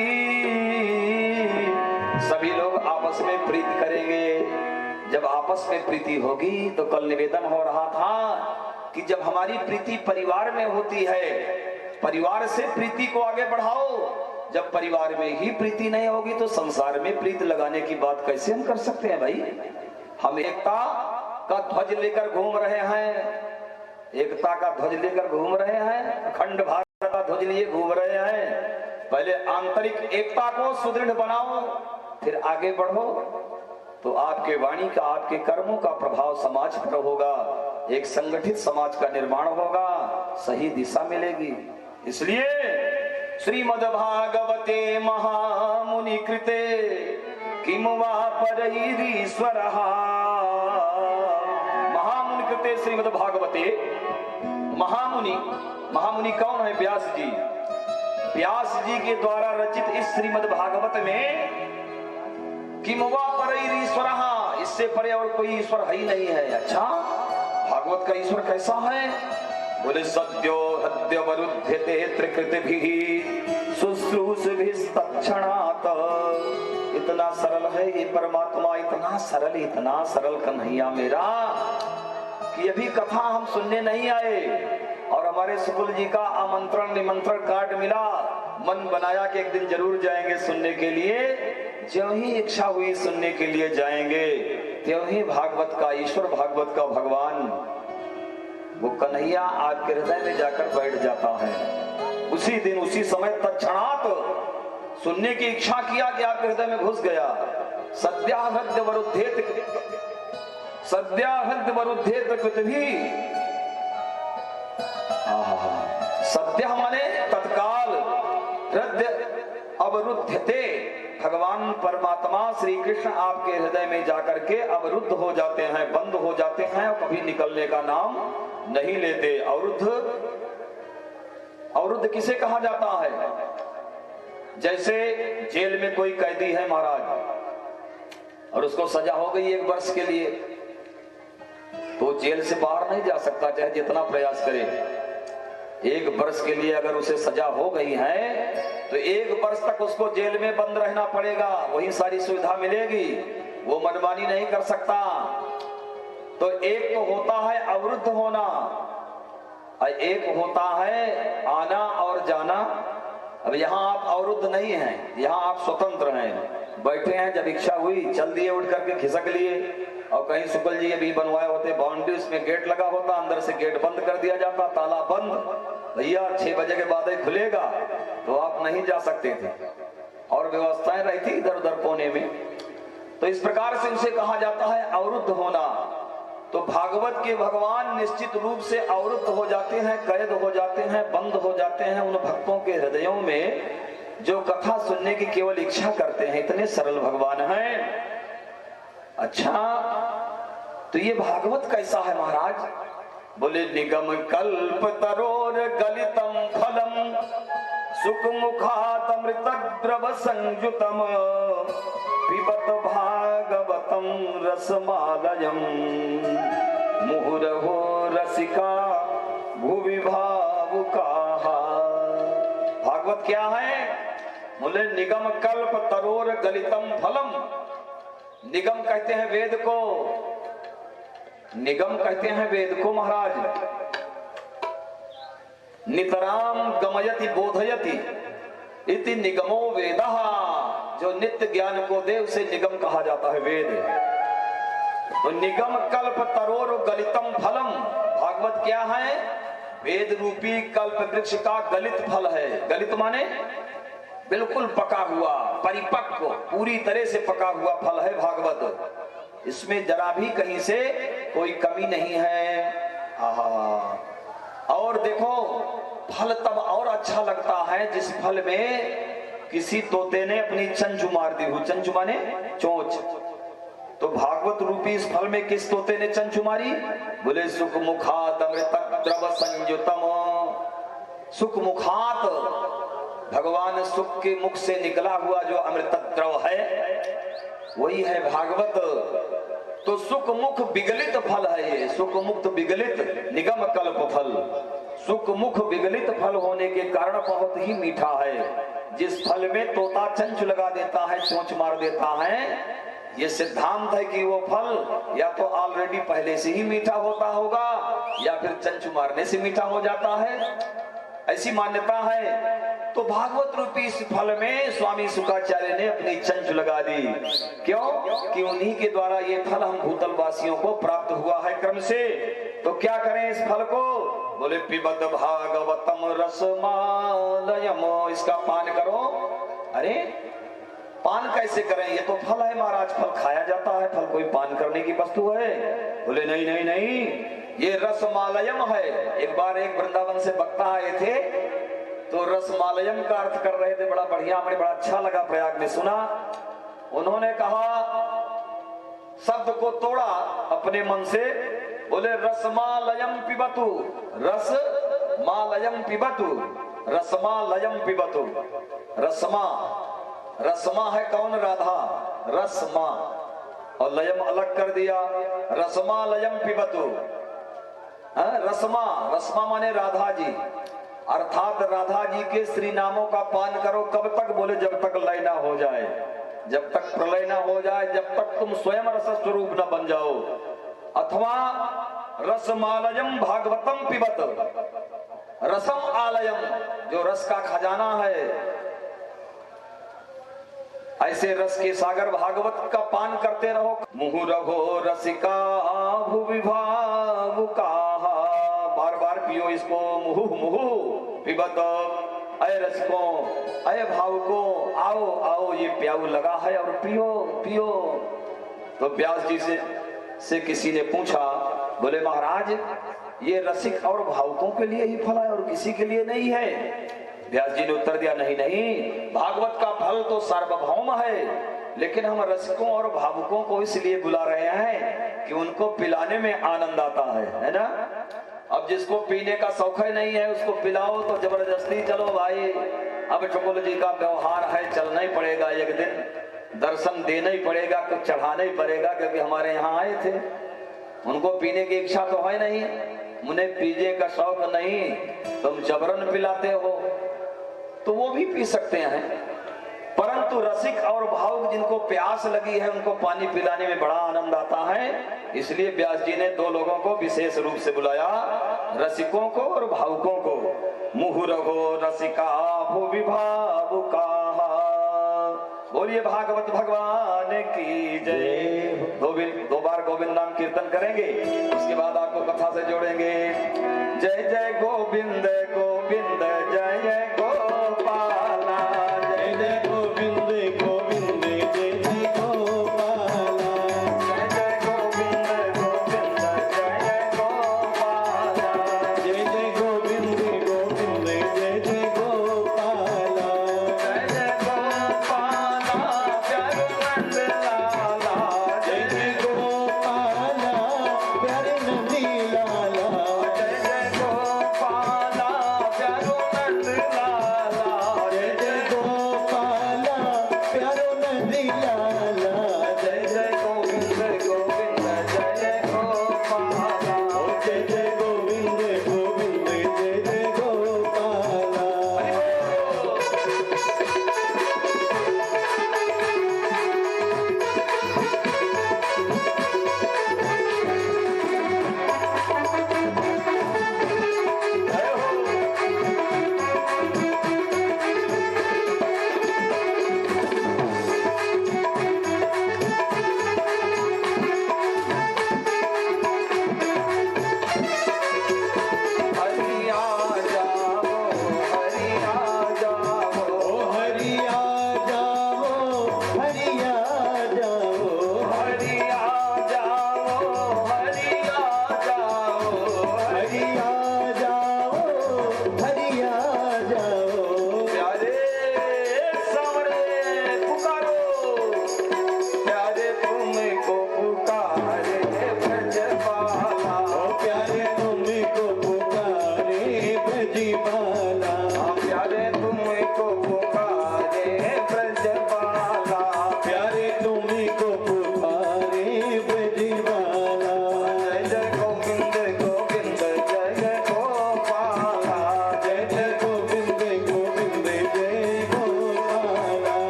सभी लोग आपस में प्रीति करेंगे। जब आपस में प्रीति होगी तो कल निवेदन हो रहा था कि जब हमारी प्रीति परिवार में होती है, परिवार से प्रीति को आगे बढ़ाओ। जब परिवार में ही प्रीति नहीं होगी तो संसार में प्रीति लगाने की बात कैसे हम कर सकते हैं भाई? हम एकता का ध्वज लेकर घूम रहे हैं, एकता का ध्वज लेकर घूम रहे हैं, अखंड भारत का ध्वज लिए घूम रहे हैं। पहले आंतरिक एकता को सुदृढ़ बनाओ, फिर आगे बढ़ो, तो आपके वाणी का, आपके कर्मों का प्रभाव समाज पर होगा, एक संगठित समाज का निर्माण होगा, सही दिशा मिलेगी। इसलिए श्रीमद्भागवते महामुनि कृते किम वा परैरीश्वरः। महामुनि कृते श्रीमद्भागवते, महामुनि, महामुनि कौन है? व्यास जी। व्यास जी के द्वारा रचित इस श्रीमद्भागवत में किम वा परैरीश्वरः, इससे परे और कोई ईश्वर है ही नहीं है। अच्छा, भागवत का ईश्वर कैसा है? बोले सद्यो हद्य वरुध्यते त्रिकृतिभिः शुश्रूषभिस्तत्क्षणात्। इतना सरल है ये परमात्मा, इतना सरल कन्हैया मेरा कि अभी कथा हम सुनने नहीं आए और हमारे सुकुल जी का आमंत्रण निमंत्रण कार्ड मिला। मन बनाया कि एक दिन जरूर जाएंगे सुनने के लिए। ज्यों ही इच्छा हुई सुनने के लिए जाएंगे, त्यों ही भागवत का ईश्वर, भागवत का भगवान, वो कन्हैया आपके हृदय में जाकर बैठ जाता है। उसी दिन उसी समय तत्क्षणात सुनने की इच्छा किया कि आपके हृदय में घुस गया। सद्याहृद्य वरुद्धेत कृतभी। सद्य माने तत्काल, हृदय अवरुद्धते, भगवान परमात्मा श्री कृष्ण आपके हृदय में जाकर के अवरुद्ध हो जाते हैं, बंद हो जाते हैं और कभी निकलने का नाम नहीं लेते। अवरुद्ध, अवरुद्ध किसे कहा जाता है? जैसे जेल में कोई कैदी है महाराज और उसको सजा हो गई 1 वर्ष के लिए, तो जेल से बाहर नहीं जा सकता चाहे जितना प्रयास करे। 1 वर्ष के लिए अगर उसे सजा हो गई है तो 1 वर्ष तक उसको जेल में बंद रहना पड़ेगा, वही सारी सुविधा मिलेगी, वो मनमानी नहीं कर सकता। तो एक तो होता है अवरुद्ध होना और एक होता है आना और जाना। अब यहाँ आप अवरुद्ध नहीं हैं, यहाँ आप स्वतंत्र हैं, बैठे हैं, जब इच्छा हुई चल दिए, उठ करके खिसक लिए। और कहीं सुकल जी अभी बनवाए होते बाउंड्री, उसमें गेट लगा होता, अंदर से गेट बंद कर दिया जाता, ताला बंद, भैया 6 बजे के बाद ही खुलेगा, तो आप नहीं जा सकते थे और व्यवस्थाएं रहती इधर उधर कोने में। तो इस प्रकार से उसे कहा जाता है अवरुद्ध होना। तो भागवत के भगवान निश्चित रूप से अवरुद्ध हो जाते हैं, कैद हो जाते हैं, बंद हो जाते हैं उन भक्तों के हृदयों में जो कथा सुनने की केवल इच्छा करते हैं। इतने सरल भगवान हैं। अच्छा, तो ये भागवत कैसा है महाराज? बोले निगम कल्प तरोर गलितम फलम सुख मुखातमृत द्रव संयुतम पिबत भागवतम रसमालयम मुहुरहो रसिका भुवि भावुकाः। भागवत क्या है? बोले निगम कल्प तरोर गलितम फलम। निगम कहते हैं वेद को, निगम कहते हैं वेद को महाराज। नितराम गमयति बोधयति इति निगमो वेदः। जो नित्य ज्ञान को दे उसे निगम कहा जाता है वेद। तो निगम कल्प तरोर गलितम फलम, भागवत क्या है? वेद रूपी कल्प वृक्ष का गलित फल है। गलित माने बिल्कुल पका हुआ, परिपक्व, पूरी तरह से पका हुआ फल है भागवत। इसमें जरा भी कहीं से कोई कमी नहीं है। आहा, और देखो फल तब और अच्छा लगता है जिस फल में किसी तोते ने अपनी चंचू मार दी हो। चंचू माने चोंच। तो भागवत रूपी इस फल में किस तोते ने चंचू मारी? बोले सुख मुखात अमृत द्रव संयुतम। सुख मुखात, भगवान सुख के मुख से निकला हुआ जो अमृत द्रव है वही है भागवत। तो सुख मुख विगलित फल है ये, सुख मुक्त विगलित निगम कल्प फल। सुख मुख विगलित फल होने के कारण बहुत ही मीठा है। जिस फल में तोता चंच लगा देता है, चोंच मार देता है, ये सिद्धांत है कि वो फल या तो ऑलरेडी पहले से ही मीठा होता होगा या फिर चंच मारने से मीठा हो जाता है, ऐसी मान्यता है। तो भागवत रूपी इस फल में स्वामी शुकाचार्य ने अपनी चंच लगा दी। क्यों? कि उन्हीं के द्वारा ये फल हम भूतल वासियों को प्राप्त हुआ है क्रम से। तो क्या करें इस फल को? बोले पिबत भागवतम रसमालयम, इसका पान करो। अरे पान कैसे करें? ये तो फल है महाराज, फल खाया जाता है, फल कोई पान करने की वस्तु है? बोले नहीं नहीं नहीं, ये रसमालयम है। एक बार एक वृंदावन से वक्ता आए थे तो रसमालयम का अर्थ कर रहे थे, बड़ा बढ़िया, मुझे बड़ा अच्छा लगा, प्रयाग में सुना। उन्होंने कहा, शब्द को तोड़ा अपने मन से, बोले रसमालयम पिबतु, रसमालयम पिबतु, रसमालयम पिबतु। रसमा, रसमा है कौन? राधा, रसमा, और लयम अलग कर दिया, रसमालयम पिबतु। रसमा, रसमा माने राधा जी, अर्थात राधा जी के श्री नामों का पान करो। कब तक? बोले जब तक लय ना हो जाए, जब तक प्रलय ना हो जाए, जब तक तुम स्वयं रस स्वरूप न बन जाओ। अथवा रसमालयम भागवतम पिबत, रसम आलयम, जो रस का खजाना है, ऐसे रस के सागर भागवत का पान करते रहो। मुहुरघो रसिका भुवि भावुका, बार बार पियो इसको। मुहु मुहु पिबत, अय रसिकों, अय भावुकों, आओ आओ, ये प्याऊ लगा है और पियो पियो। तो व्यास जी से किसी ने पूछा, बोले महाराज ये रसिक और भावुकों के लिए ही फल है और किसी के लिए नहीं है? व्यास जी ने उत्तर दिया, नहीं नहीं, भागवत का फल तो सार्वभौम है, लेकिन हम रसिकों और भावुकों को इसलिए बुला रहे हैं कि उनको पिलाने में आनंद आता है ना। अब जिसको पीने का शौक ही नहीं है उसको पिलाओ तो जबरदस्ती, चलो भाई अब ठकुर जी का व्यवहार है, चलना ही पड़ेगा, एक दिन दर्शन देना ही पड़ेगा, कुछ चढ़ाना ही पड़ेगा, क्योंकि हमारे यहाँ आए थे, उनको पीने की इच्छा तो है नहीं, उन्हें पीने का शौक नहीं, तुम जबरन पिलाते हो, तो वो भी पी सकते हैं। परंतु रसिक और भावुक जिनको प्यास लगी है उनको पानी पिलाने में बड़ा आनंद आता है, इसलिए व्यास जी ने दो लोगों को विशेष रूप से बुलाया, रसिकों को और भावुकों को। मुहुरघो रसिका भुवि भावुका, बोलिए भागवत भगवान की जय। दो बार गोविंद नाम कीर्तन करेंगे, उसके बाद आपको कथा से जोड़ेंगे। जय जय गोविंद गोविंद जय जय गोपाला, जय जय गोविंद गोविंद जय जय गोपाला, जय जय गोविंद गोविंद जय जय गोपाला, जय जय गोविंद गोविंद जय जय गोपाला, जय जय गोपाला प्यारे नंद लाला, जय जय गोपाला प्यारे नंदी लाला, जय जय गोपाला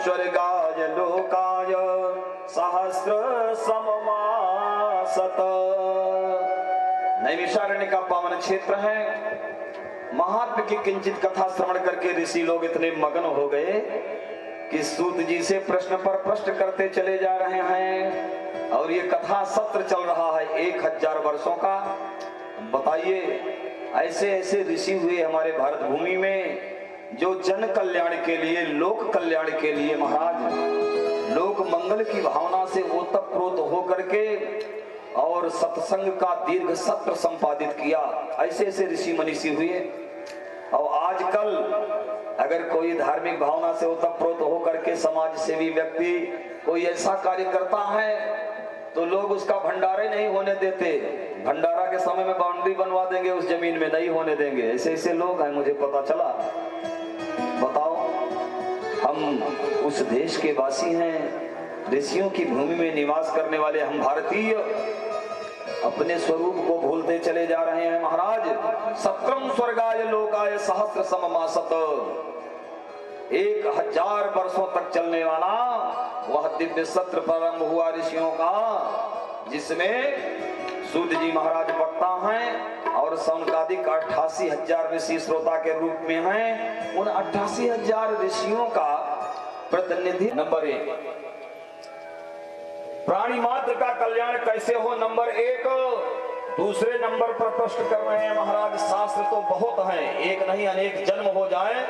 स्वर्गाय लोकाय सहस्र सममासत। नैमिषारण्य का पावन क्षेत्र है। महात्म की किंचित कथा श्रवण करके ऋषि लोग इतने मगन हो गए कि सूत जी से प्रश्न पर प्रश्न करते चले जा रहे हैं और ये कथा सत्र चल रहा है 1000 वर्षों का। बताइए, ऐसे ऐसे ऋषि हुए हमारे भारत भूमि में जो जन कल्याण के लिए, लोक कल्याण के लिए महाराज लोक मंगल की भावना से ओतप्रोत होकर के और सत्संग का दीर्घ सत्र संपादित किया। ऐसे ऐसे ऋषि मनीषी हुए। और आजकल अगर कोई धार्मिक भावना से ओतप्रोत होकर के समाज सेवी व्यक्ति कोई ऐसा कार्य करता है तो लोग उसका भंडारे नहीं होने देते। भंडारा के समय में बाउंड्री बनवा देंगे, उस जमीन में नहीं होने देंगे। ऐसे ऐसे लोग हैं, मुझे पता चला। बताओ, हम उस देश के वासी हैं, ऋषियों की भूमि में निवास करने वाले हम भारतीय अपने स्वरूप को भूलते चले जा रहे हैं महाराज। सत्रम स्वर्गाय लोकाय सहस्र सममासत। 1000 वर्षों तक चलने वाला वह दिव्य सत्र प्रारंभ हुआ ऋषियों का, जिसमें सूत जी महाराज वक्ता हैं और सौनकादिक 88,000 ऋषि श्रोता के रूप में हैं। उन 88,000 ऋषियों का प्रतिनिधि नंबर 1, प्राणी मात्र का कल्याण कैसे हो नंबर 1। दूसरे नंबर पर प्रश्न कर रहे हैं महाराज, शास्त्र तो बहुत हैं, एक नहीं अनेक जन्म हो जाए,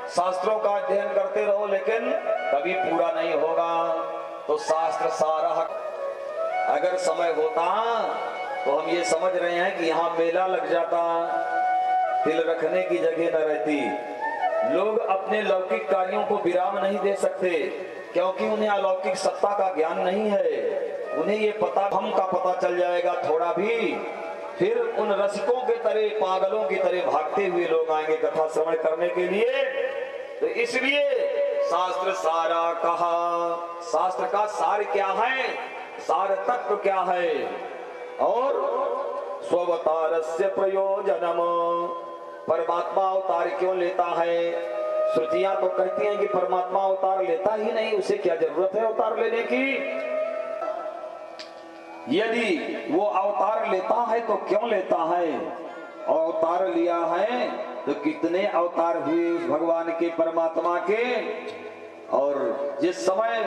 शास्त्रों का अध्ययन करते रहो लेकिन कभी पूरा नहीं होगा। तो शास्त्र सारा अगर समय होता तो हम ये समझ रहे हैं कि यहाँ मेला लग जाता, तिल रखने की जगह न रहती। लोग अपने लौकिक कार्यों को विराम नहीं दे सकते क्योंकि उन्हें अलौकिक सत्ता का ज्ञान नहीं है। उन्हें ये पता, हम का पता चल जाएगा थोड़ा भी, फिर उन रसिकों के तरह, पागलों की तरह भागते हुए लोग आएंगे कथा श्रवण करने के लिए। तो इसलिए शास्त्र सारा कहा। शास्त्र का सार क्या है, सार तत्व क्या है और स्ववतारस्य प्रयोजनम, परमात्मा अवतार क्यों लेता है। श्रुतियां तो कहती हैं कि परमात्मा अवतार लेता ही नहीं, उसे क्या जरूरत है अवतार लेने की। यदि वो अवतार लेता है तो क्यों लेता है, अवतार लिया है तो कितने अवतार हुए उस भगवान के, परमात्मा के। और जिस समय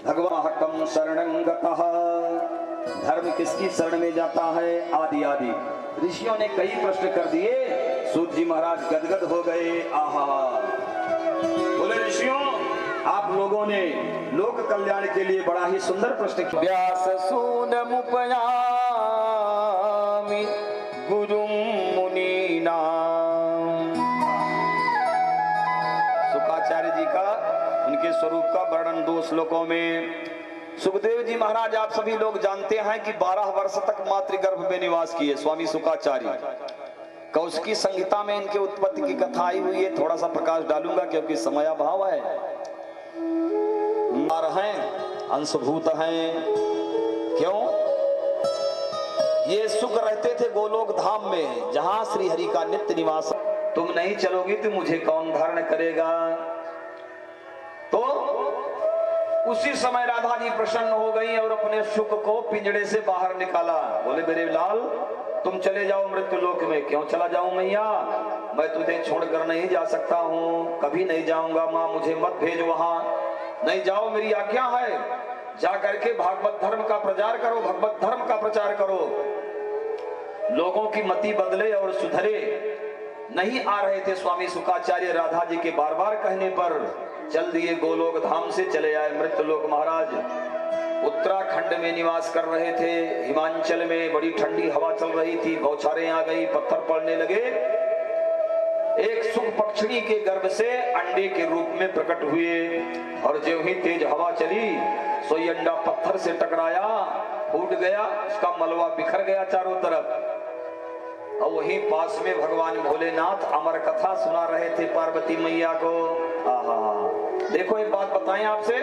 भगवान शरणं गतः, धर्म किसकी शरण में जाता है, आदि आदि ऋषियों ने कई प्रश्न कर दिए। सूत जी महाराज गदगद हो गए। आहा, बोले ऋषियों, आप लोगों ने लोक कल्याण के लिए बड़ा ही सुंदर प्रश्न किया। व्यास सूनमुपयामि गुरुम मुनीनां। शुकाचार्य जी का, उनके स्वरूप का वर्णन 2 श्लोकों में। सुखदेव जी महाराज, आप सभी लोग जानते हैं कि 12 वर्ष तक मातृगर्भ में निवास किए स्वामी शुकाचार्य। कौशिकी संहिता में इनके उत्पत्ति की कथा आई हुई है, थोड़ा सा प्रकाश डालूंगा क्योंकि समयाभाव है। हैं, अंशभूत हैं। क्यों? ये सुख रहते थे गोलोक धाम में, जहां श्री हरि का नित्य निवास। तुम नहीं चलोगी तो मुझे कौन धारण करेगा। तो उसी समय राधा जी प्रसन्न हो गई और अपने सुख को पिंजड़े से बाहर निकाला। बोले मेरे लाल, तुम चले जाओ मृत्यु लोक में। क्यों चला जाऊं मैया, मैं तुझे छोड़कर नहीं जा सकता हूँ, कभी नहीं जाऊंगा। माँ मुझे मत भेज वहां, नहीं जाओ, मेरी आज्ञा है। जा करके भागवत धर्म का प्रचार करो, भगवत धर्म का प्रचार करो। लोगों की मति बदले और सुधरे। नहीं आ रहे थे स्वामी शुकाचार्य, राधा जी के बार बार कहने पर चल दिए गोलोक धाम से चले आए मृत्युलोक। महाराज उत्तराखंड में निवास कर रहे थे, हिमाचल में बड़ी ठंडी हवा चल रही थी, बौछारें आ गई, पत्थर पड़ने लगे। एक सुख पक्षी के गर्भ से अंडे के रूप में प्रकट हुए और जो ही तेज हवा चली सोई अंडा पत्थर से टकराया, फूट गया, उसका मलबा बिखर गया चारों तरफ। और वहीं पास में भगवान भोलेनाथ अमर कथा सुना रहे थे पार्वती मैया को। आहा, देखो एक बात बताएं आपसे,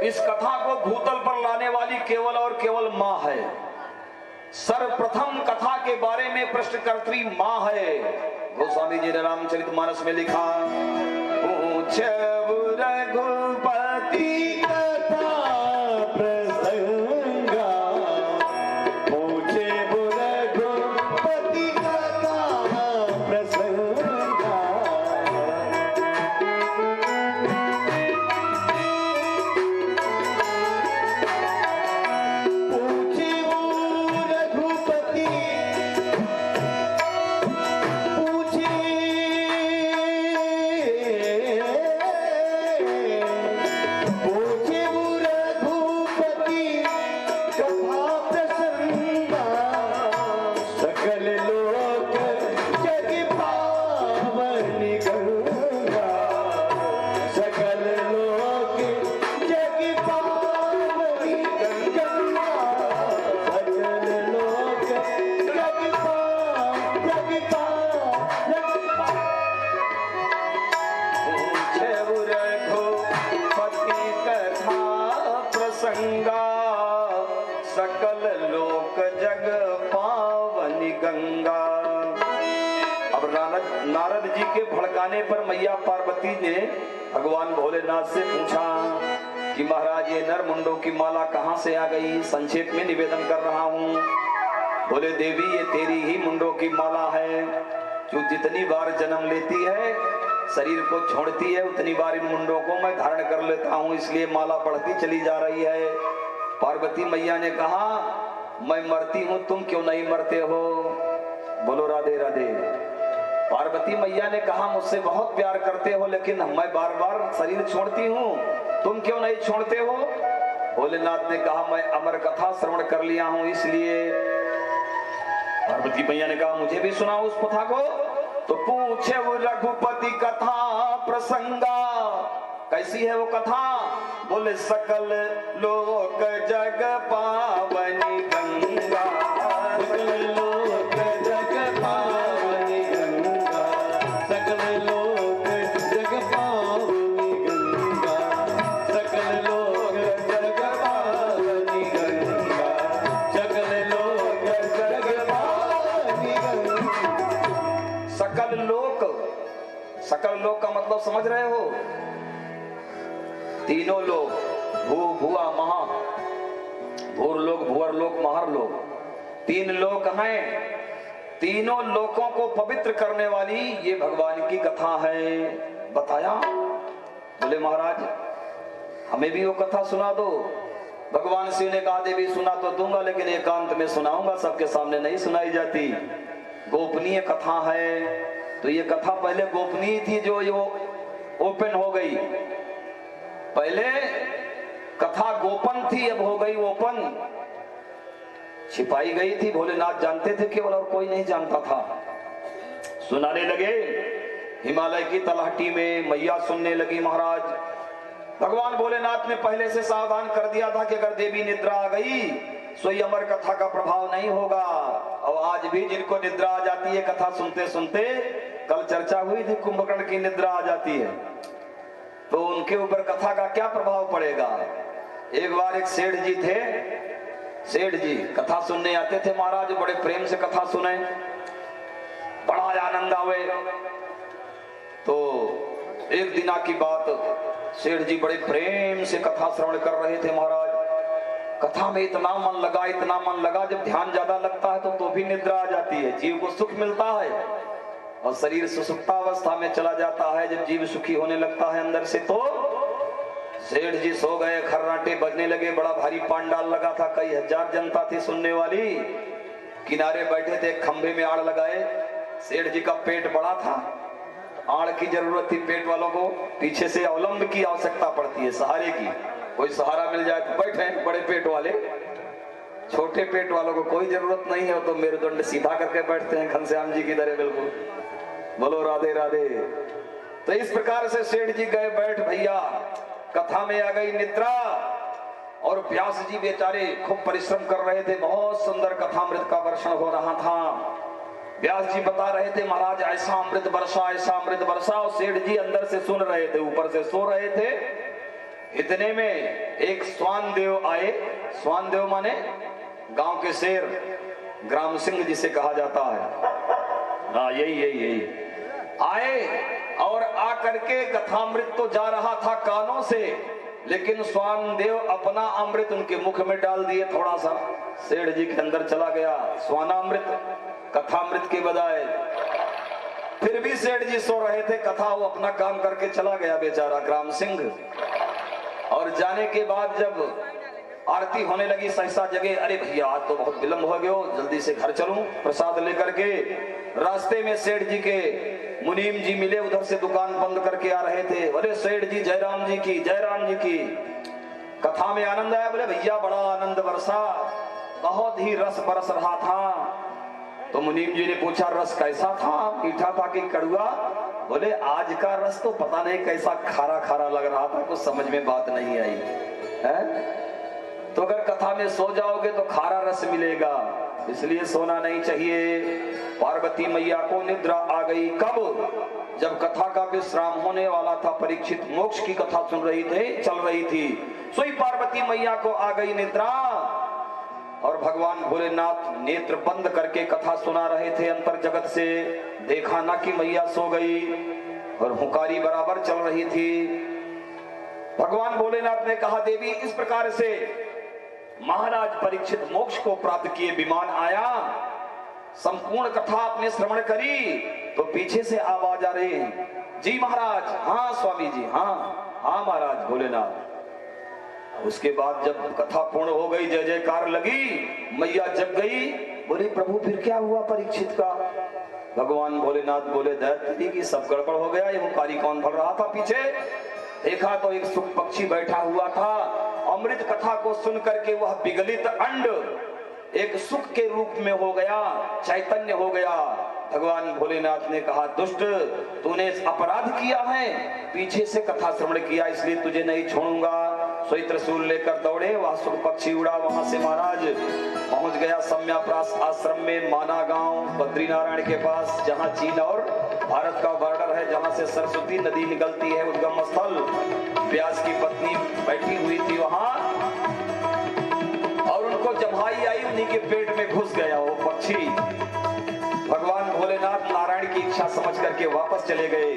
इस कथा को भूतल पर लाने वाली केवल और केवल माँ है। सर्वप्रथम कथा के बारे में प्रश्नकर्त्री माँ है। गोस्वामी जी ने रामचरितमानस में लिखा, पूछ पूछऊ रघुपति कथा प्रसंगा, पूछे रघुपति कथा प्रसंगा। पूछे रघुपति, पूछे रघुपति कथा प्रसंगा, सकल लोक जग पावन गंगा, सकल लोक जग पावन गंगा, सकल लोक जग पूछऊ रघुपति कथा प्रसंगा, सकल लोक जग पावनी गंगा। अब नारद जी के भड़काने पर मैया पार्वती ने भगवान भोलेनाथ से पूछा कि महाराज ये नर मुंडों की माला कहाँ से आ गई? संक्षेप में निवेदन कर रहा हूँ। बोले देवी ये तेरी ही मुंडों की माला है, जो जितनी बार जन्म लेती है शरीर को छोड़ती है उतनी बार इन मुंडों को मैं धारण कर लेता हूँ, इसलिए माला बढ़ती चली जा रही है। पार्वती मैया ने कहा मैं मरती हूँ तुम क्यों नहीं मरते हो? बोलो राधे राधे। पार्वती मैया ने कहा मुझसे बहुत प्यार करते हो लेकिन मैं बार बार शरीर छोड़ती हूँ, तुम क्यों नहीं छोड़ते हो? भोलेनाथ ने कहा मैं अमर कथा श्रवण कर लिया हूँ इसलिए। पार्वती मैया ने कहा मुझे भी सुनाओ उस कथा को। तो पूछे वो रघुपति कथा प्रसंगा, कैसी है वो कथा? बोले सकल लोक जग पावनी गंगा, सकल लोक जग पावनी गंगा, सकल लोक जग पावनी गंगा, सकल लोक जग पावनी गंगा, सकल लोक जग पावनी गंगा। सकल लोक का मतलब समझ रहे हो? तीनों लोग, भू भुआ महा, भूर लोक भुवर लोक महर लोक, तीन लोक हैं। तीनों लोकों को पवित्र करने वाली ये भगवान की कथा है। बताया बोले महाराज हमें भी वो कथा सुना दो। भगवान शिव ने कहा देवी सुना तो दूंगा लेकिन एकांत में सुनाऊंगा, सबके सामने नहीं सुनाई जाती, गोपनीय कथा है। तो ये कथा पहले गोपनीय थी जो ये ओपन हो गई। पहले कथा गोपन थी, अब हो गई ओपन, छिपाई गई थी। भोलेनाथ जानते थे केवल और कोई नहीं जानता था। सुनाने लगे हिमालय की तलहटी में, मैया सुनने लगी। महाराज भगवान भोलेनाथ ने पहले से सावधान कर दिया था कि अगर देवी निद्रा आ गई सोई अमर कथा का प्रभाव नहीं होगा। और आज भी जिनको निद्रा आ जाती है कथा सुनते सुनते, कल चर्चा हुई थी कुंभकर्ण की निद्रा आ जाती है तो उनके ऊपर कथा का क्या प्रभाव पड़ेगा। एक बार एक सेठ जी थे, सेठ जी कथा सुनने आते थे महाराज, बड़े प्रेम से कथा सुने, बड़ा आनंद आवे। तो एक दिना की बात, सेठ जी बड़े प्रेम से कथा श्रवण कर रहे थे महाराज। कथा में इतना मन लगा, इतना मन लगा, जब ध्यान ज्यादा लगता है तो भी निद्रा आ जाती है, जीव को सुख मिलता है और शरीर सुसुप्ता अवस्था में चला जाता है। जब जीव सुखी होने लगता है अंदर से, तो सेठ जी सो गए, खर्राटे बजने लगे, बड़ा भारी पांडाल लगा था, कई हजार जनता थी सुनने वाली। किनारे बैठे थे, खंभे में आड़ लगाए। सेठ जी का पेट बड़ा था, आड़ की जरूरत थी पेट वालों को, पीछे से अवलंब की आवश्यकता पड़ती है, सहारे की। कोई सहारा मिल जाए तो बैठे, बड़े पेट वाले, छोटे पेट वालों को कोई जरूरत नहीं है, तो मेरुदंड सीधा करके बैठते हैं घनश्याम जी की तरह बिल्कुल। बोलो राधे राधे। तो इस प्रकार से सेठ जी गए बैठ, भैया कथा में आ गई निद्रा। और व्यास जी बेचारे खूब परिश्रम कर रहे थे, बहुत सुंदर कथामृत का वर्षण हो रहा था। व्यास जी बता रहे थे महाराज ऐसा अमृत वर्षा, ऐसा अमृत वर्षा, और सेठ जी अंदर से सुन रहे थे, ऊपर से सो रहे थे। इतने में एक स्वान देव आए। स्वान देव माने गांव के शेर, ग्राम सिंह जिसे कहा जाता है, हाँ यही आए और आकर के कथामृत तो जा रहा था कानों से, लेकिन स्वानदेव अपना अमृत उनके मुख में डाल दिए। थोड़ा सा सेठ जी के अंदर चला गया स्वानामृत कथामृत के बजाय। फिर भी सेठ जी सो रहे थे, कथा वो अपना काम करके चला गया बेचारा ग्राम सिंह। और जाने के बाद जब आरती होने लगी सहसा जगह, अरे भैया आज तो बहुत विलंब हो गया, जल्दी से घर चलूं प्रसाद लेकर के। रास्ते में सेठ जी के मुनीम जी मिले, उधर से दुकान बंद करके आ रहे थे। बोले सेठ जी जयराम जी की, जयराम जी की। कथा में आनंद आया? बोले भैया बड़ा आनंद बरसा, बहुत ही रस बरस रहा था। तो मुनीम जी ने पूछा रस कैसा था, मीठा था कि कड़ुआ? बोले आज का रस तो पता नहीं कैसा खारा खारा लग रहा था, कुछ समझ में बात नहीं आई है? तो अगर कथा में सो जाओगे तो खारा रस मिलेगा, इसलिए सोना नहीं चाहिए। पार्वती मैया को निद्रा आ गई। कब? जब कथा का विश्राम होने वाला था। परीक्षित मोक्ष की कथा सुन रही थे, चल रही थी, सोई पार्वती मैया को आ गई निद्रा। और भगवान भोलेनाथ नेत्र बंद करके कथा सुना रहे थे अंतर जगत से। देखा ना कि मैया सो गई और हुंकारी बराबर चल रही थी। भगवान भोलेनाथ ने कहा देवी इस प्रकार से महाराज परीक्षित मोक्ष को प्राप्त किए विमान आया। संपूर्ण कथा आपने श्रवण करी तो पीछे से आवाज आ रही, जी महाराज। हाँ स्वामी जी, हाँ हाँ महाराज भोलेनाथ। उसके बाद जब कथा पूर्ण हो गई, जय जयकार लगी, मैया जग गई। बोले प्रभु फिर क्या हुआ परीक्षित का? भगवान भोलेनाथ बोले दैत्य की सब गड़बड़ हो गया, ये हुंकारी कौन भर रहा था पीछे? देखा तो एक सुख पक्षी बैठा हुआ था। अमृत कथा को सुन करके वह विगलित अंड एक सुख के रूप में हो गया, चैतन्य हो गया। भगवान भोलेनाथ ने कहा दुष्ट, तूने अपराध किया है, पीछे से कथा श्रवण किया, इसलिए तुझे नहीं छोड़ूंगा। सोई त्रिशूल लेकर दौड़े, वह सुख पक्षी उड़ा। वहां से महाराज पहुंच गया सम्याप्रास आश्रम में, माना गांव बद्रीनारायण के पास, जहां चीन और भारत का बॉर्डर है, जहां से सरस्वती नदी निकलती है, उद्गम स्थल। व्यास की पत्नी बैठी हुई थी वहां, और उनको जम्हाई आई, उन्हीं के पेट में घुस गया वो पक्षी। भगवान भोलेनाथ नारायण की इच्छा समझ करके वापस चले गए।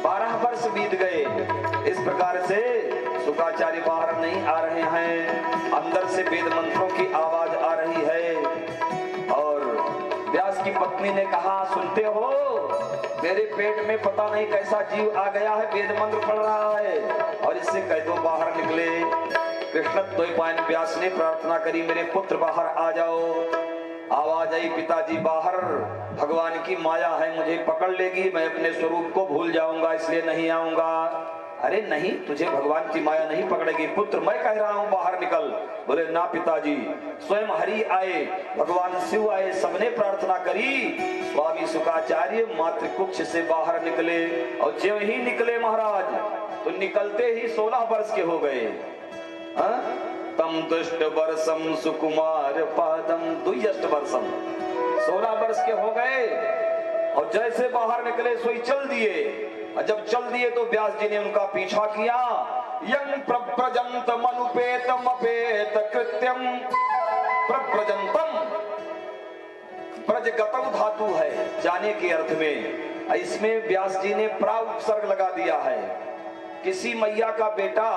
12 वर्ष बीत गए। इस प्रकार से शुक्राचार्य बाहर नहीं आ रहे हैं, अंदर से वेद मंत्रों की आवाज आ रही है। और व्यास की पत्नी ने कहा सुनते हो, मेरे पेट में पता नहीं कैसा जीव आ गया है, वेद मंत्र पढ़ रहा है, और इससे कह दो बाहर निकले। कृष्ण द्वैपायन व्यास ने प्रार्थना करी, मेरे पुत्र बाहर आ जाओ। आवाज आई पिताजी बाहर, भगवान की माया है, मुझे पकड़ लेगी, मैं अपने स्वरूप को भूल जाऊंगा, इसलिए नहीं आऊंगा। अरे नहीं, तुझे भगवान की माया नहीं पकड़ेगी पुत्र, मैं कह रहा हूं बाहर निकल। बोले ना पिताजी, स्वयं हरि आए, भगवान शिव आए, सबने प्रार्थना करी। स्वामी शुक्राचार्य मातृकुक्ष से बाहर निकले, और जो ही निकले महाराज तो निकलते ही 16 वर्ष के हो गए। तम दुष्ट वर्षम सुकुमार पादम दुयष्ट वर्षम, 16 वर्ष के हो गए। और जैसे बाहर निकले सोई चल दिए। और जब चल दिए तो व्यास जी ने उनका पीछा किया। यं प्रप्रजंत मनुपेतम अपेत कृत्यम, प्रप्रजंतम प्रजगतम धातु है जाने के अर्थ में, इसमें व्यास जी ने प्रा उपसर्ग लगा दिया है। किसी मैया का बेटा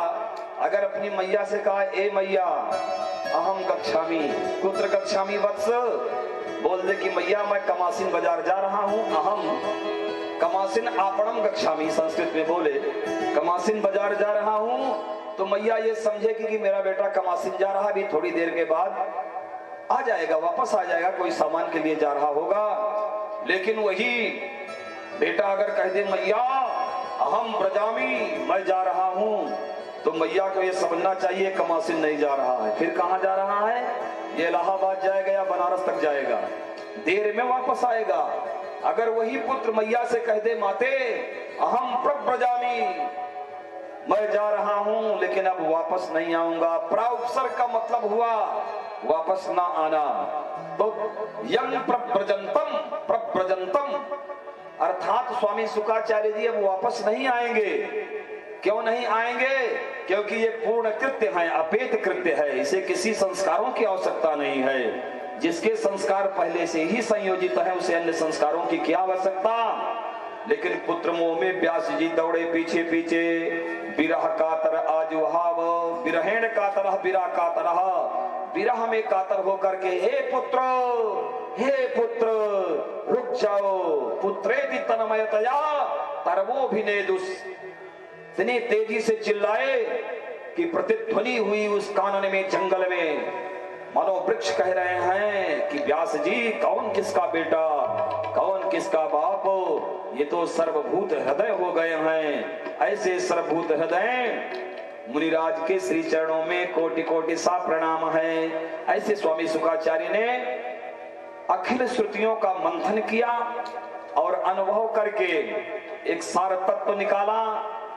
अगर अपनी मैया से कहा ए मैया अहम गच्छामि, कुत्र गच्छामि वत्स, बोल दे कि मैया मैं कमासिन बाजार जा रहा हूं, अहम कमासिन आपणम गच्छामि, संस्कृत में बोले कमासिन बाजार जा रहा हूं, तो मैया ये समझेगी कि मेरा बेटा कमासिन जा रहा है, अभी थोड़ी देर के बाद आ जाएगा, वापस आ जाएगा, कोई सामान के लिए जा रहा होगा। लेकिन वही बेटा अगर कह दे मैया अहम ब्रजामी, मैं जा रहा हूं, तो मैया को ये समझना चाहिए कमासिन नहीं जा रहा है। फिर कहां जा रहा है? ये इलाहाबाद जाएगा या बनारस तक जाएगा, देर में वापस आएगा। अगर वही पुत्र मैया से कह दे माते अहम प्रब्रजामी, मैं जा रहा हूं लेकिन अब वापस नहीं आऊंगा, प्रा उपसर्ग का मतलब हुआ वापस ना आना। तो यं प्रब्रजंतम, प्रब्रजंतम अर्थात स्वामी शुक्राचार्य जी अब वापस नहीं आएंगे। क्यों नहीं आएंगे? क्योंकि ये पूर्ण कृत्य है, अपेत कृत्य है, इसे किसी संस्कारों की आवश्यकता नहीं है। जिसके संस्कार पहले से ही संयोजित है उसे अन्य संस्कारों की क्या आवश्यकता। लेकिन पुत्र मोह में व्यास जी दौड़े पीछे पीछे। विरह कातर आजुहाव, विरहेण कातर विरह कातर, विरह में कातर होकर के हे पुत्र रुक जाओ। पुत्रेति तन्मयतया तरवोभिनेदुस, इतनी तेजी से चिल्लाए कि प्रतिध्वनि हुई उस कानन में, जंगल में। मानो वृक्ष कह रहे हैं कि व्यास जी कौन किसका बेटा, कौन किसका बाप, ये तो सर्वभूत हृदय हो गए हैं। ऐसे सर्वभूत हृदय मुनिराज के श्री चरणों में कोटि कोटि सा प्रणाम है। ऐसे स्वामी शुकाचार्य ने अखिल श्रुतियों का मंथन किया और अनुभव करके एक सार तत्व निकाला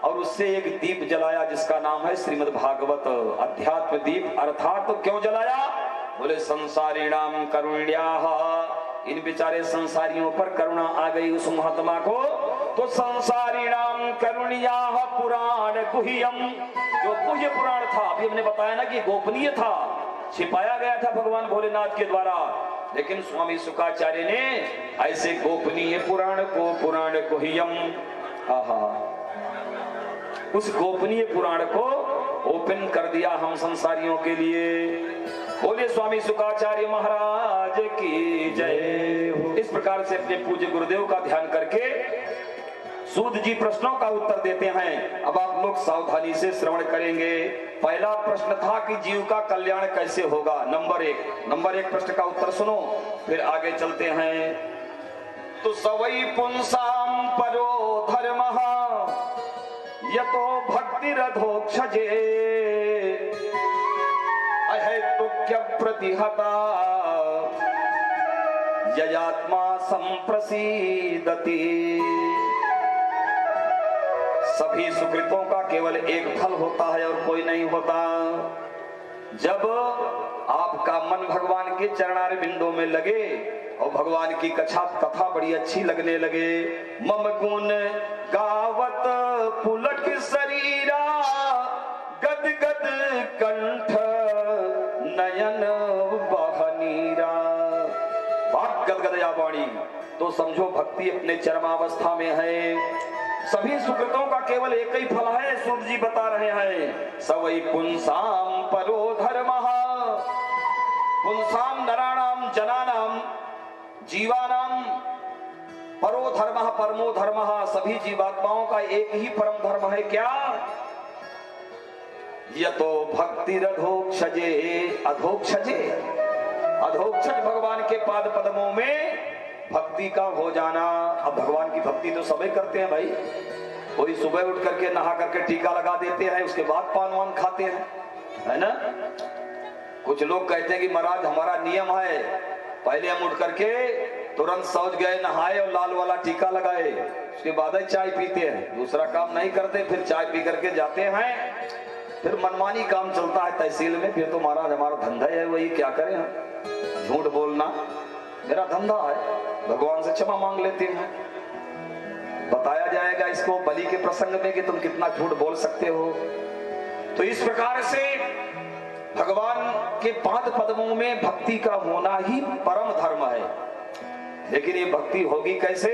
और उससे एक दीप जलाया जिसका नाम है श्रीमद् भागवत अध्यात्म दीप। अर्थात तो क्यों जलाया? बोले संसारिणाम करुण्याः, इन बेचारे संसारियों पर करुणा आ गई उस महात्मा को। तो संसारिणाम करुण्याः पुराण गुह्यम, जो गुह्य पुराण था, अभी हमने बताया ना कि गोपनीय था, छिपाया गया था भगवान भोलेनाथ के द्वारा, लेकिन स्वामी शुकाचार्य ने ऐसे गोपनीय पुराण को पुराण गुह्यम, उस गोपनीय पुराण को ओपन कर दिया हम संसारियों के लिए। बोले स्वामी शुकाचार्य महाराज की जय हो। इस प्रकार से अपने पूज्य गुरुदेव का ध्यान करके सूद जी प्रश्नों का उत्तर देते हैं। अब आप लोग सावधानी से श्रवण करेंगे। पहला प्रश्न था कि जीव का कल्याण कैसे होगा, नंबर एक प्रश्न का उत्तर सुनो, फिर आगे चलते हैं। तो सवै पुंसाम परो धर्मः यतो भक्तिरधोक्षजे अहेतुक्य प्रतिहता ययात्मा संप्रसीदति। सभी सुकृतों का केवल एक फल होता है और कोई नहीं होता। जब आपका मन भगवान के चरणार बिंदों में लगे और भगवान की कथा बड़ी अच्छी लगने लगे, मम गुण गावत पुलक शरीरा गद गद कंठ नयन बहनीरा, बात गदगदया वाणी, तो समझो भक्ति अपने चरमावस्था में है। सभी सुकृतों का केवल एक ही फल है, सूत जी बता रहे हैं। सवै पुंसाम परो धर्मः, पुंसाम नराणाम जनानाम जीवानाम परो धर्मः परमो धर्मः, सभी जीवात्माओं का एक ही परम धर्म है। क्या? यतो भक्तिरधोक्षजे, अधोक्षजे, अधोक्षज भगवान के पाद पद्मों में भक्ति का हो जाना। अब भगवान की भक्ति तो सभी करते हैं भाई, कोई सुबह उठ करके नहा करके टीका लगा देते हैं, उसके बाद पान वान खाते हैं, है ना। कुछ लोग कहते हैं कि महाराज हमारा नियम है, पहले हम उठ करके तुरंत शौच गए, नहाए और लाल वाला टीका लगाए, उसके बाद ही चाय पीते हैं, दूसरा काम नहीं करते, फिर चाय पी करके जाते हैं, फिर मनमानी काम चलता है तहसील में। फिर तो महाराज हमारा धंधा है वही, क्या करें हम, झूठ बोलना मेरा धंधा है, भगवान से क्षमा मांग लेते हैं। बताया जाएगा इसको बलि के प्रसंग में कि तुम कितना झूठ बोल सकते हो। तो इस प्रकार से भगवान के पाद पद्मों में भक्ति का होना ही परम धर्म है। लेकिन ये भक्ति होगी कैसे?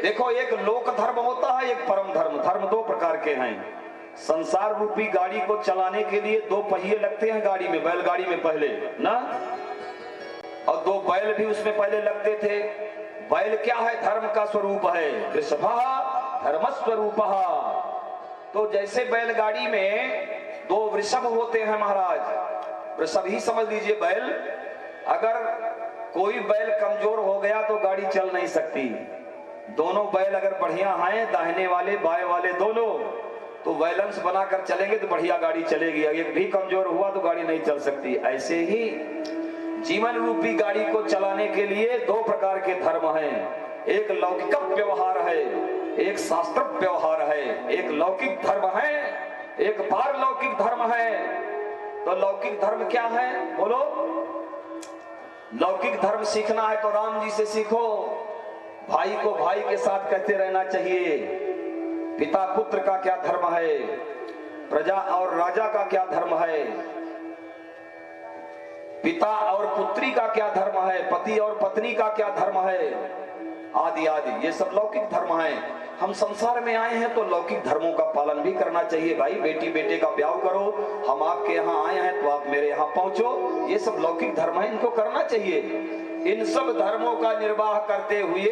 देखो, एक लोक धर्म होता है, एक परम धर्म। धर्म दो प्रकार के हैं। संसार रूपी गाड़ी को चलाने के लिए दो पहिए लगते हैं गाड़ी में, बैलगाड़ी में पहले ना, और दो बैल भी उसमें पहले लगते थे। बैल क्या है? धर्म का स्वरूप है। वृषभः धर्म स्वरूपः। तो जैसे बैलगाड़ी में दो वृषभ होते हैं महाराज, वृषभ ही समझ लीजिए बैल। अगर कोई बैल कमजोर हो गया तो गाड़ी चल नहीं सकती। दोनों बैल अगर बढ़िया हैं, दाहिने वाले बाएं वाले दोनों, तो बैलेंस बनाकर चलेंगे तो बढ़िया गाड़ी चलेगी। एक भी कमजोर हुआ तो गाड़ी नहीं चल सकती। ऐसे ही जीवन रूपी गाड़ी को चलाने के लिए दो प्रकार के धर्म हैं। एक लौकिक व्यवहार है, एक शास्त्र व्यवहार है। एक लौकिक धर्म है, एक पारलौकिक धर्म है। तो लौकिक धर्म क्या है बोलो? लौकिक धर्म सीखना है तो राम जी से सीखो। भाई को भाई के साथ कहते रहना चाहिए। पिता पुत्र का क्या धर्म है, प्रजा और राजा का क्या धर्म है, पिता और पुत्री का क्या धर्म है, पति और पत्नी का क्या धर्म है, आदि आदि, ये सब लौकिक धर्म है। हम संसार में आए हैं तो लौकिक धर्मों का पालन भी करना चाहिए भाई। बेटी बेटे का ब्याह करो, हम आपके यहाँ आए हैं तो आप मेरे यहाँ पहुंचो, ये सब लौकिक धर्म है, इनको करना चाहिए। इन सब धर्मों का निर्वाह करते हुए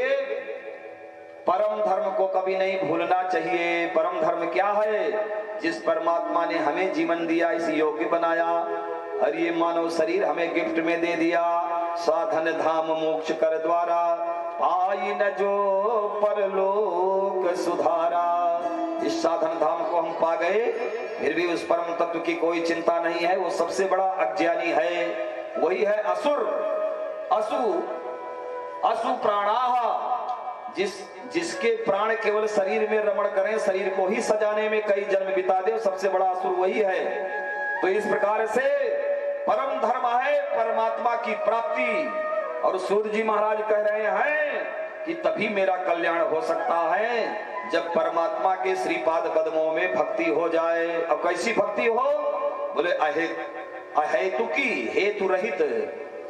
परम धर्म को कभी नहीं भूलना चाहिए। परम धर्म क्या है? जिस परमात्मा ने हमें जीवन दिया, इस योग्य बनाया और ये मानव शरीर हमें गिफ्ट में दे दिया, साधन धाम मोक्ष कर द्वारा पाई न जो परलोक सुधारा। इस साधन धाम को हम पा गए, फिर भी उस परम तत्व की कोई चिंता नहीं है। वो सबसे बड़ा अज्ञानी है, वही है असुर। असु प्राणाः, जिसके प्राण केवल शरीर में रमण करें, शरीर को ही सजाने में कई जन्म बिता दे, सबसे बड़ा असुर वही है। तो इस प्रकार से परम धर्म है परमात्मा की प्राप्ति। और सूर्य जी महाराज कह रहे हैं कि तभी मेरा कल्याण हो सकता है जब परमात्मा के श्रीपाद पद्मों में भक्ति हो जाए। अब कैसी भक्ति हो? बोले अहेतु की, हेतु रहित,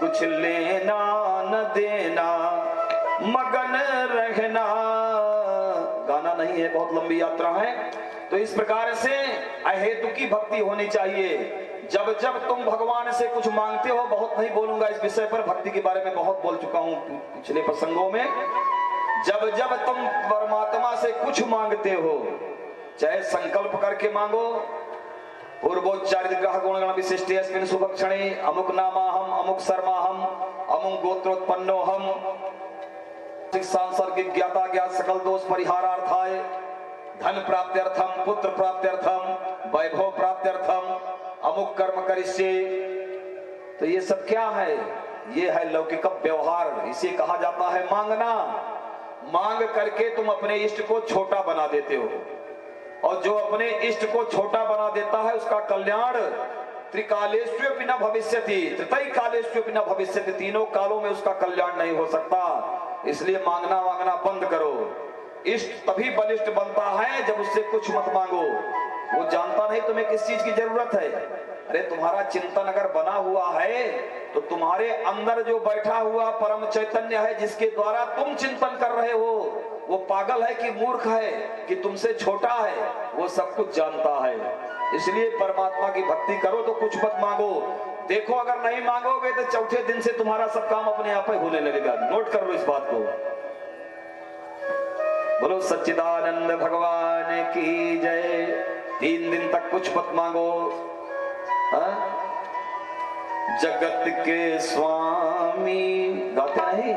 कुछ लेना न देना, मगन रहना। गाना नहीं है, बहुत लंबी यात्रा है। तो इस प्रकार से अहेतु की भक्ति होनी चाहिए। जब जब तुम भगवान से कुछ मांगते हो, बहुत नहीं बोलूंगा इस विषय पर, भक्ति के बारे में बहुत बोल चुका हूं पिछले प्रसंगों में। जब जब तुम परमात्मा से कुछ मांगते हो, चाहे संकल्प करके मांगो, पूर्वोच्चारित ग्रह गुण गण विशिष्ट अस्मिन् शुभक्षणे अमुक नामाहम, अमुक शर्माहम, अमुक गोत्रोत्पन्नो हम, सांसर्गिक ज्ञाता ज्ञात सकल दोष परिहारार्थाय, धन प्राप्त्यर्थम, पुत्र प्राप्त्यर्थम, वैभव प्राप्त्यर्थम, अमुक कर्म करिष्ये। तो ये सब क्या है? ये है लौकिक व्यवहार, इसे कहा जाता है मांगना। मांग करके तुम अपने इष्ट को छोटा बना देते हो, और जो अपने इष्ट को छोटा बना देता है उसका कल्याण त्रिकालेष्वपि न भविष्यति, तृतीय कालेष्वपि न भविष्यति, तीनों कालों में उसका कल्याण नहीं हो सकता। इसलिए मांगना वांगना बंद करो। इष्ट तभी बलिष्ठ बनता है जब उससे कुछ मत मांगो। वो जानता नहीं तुम्हें किस चीज की जरूरत है। अरे तुम्हारा चिंतन अगर बना हुआ है तो तुम्हारे अंदर जो बैठा हुआ परम चैतन्य है, जिसके द्वारा तुम चिंतन कर रहे हो, वो पागल है कि मूर्ख है कि तुमसे छोटा है, वो सब कुछ जानता है। इसलिए परमात्मा की भक्ति करो तो कुछ मत मांगो। देखो अगर नहीं मांगोगे तो चौथे दिन से तुम्हारा सब काम अपने आप ही होने लगेगा। नोट कर लो इस बात को। बोलो सच्चिदानंद भगवान की जय। 3 दिन तक कुछ मत मांगो। जगत के स्वामी गाते नहीं?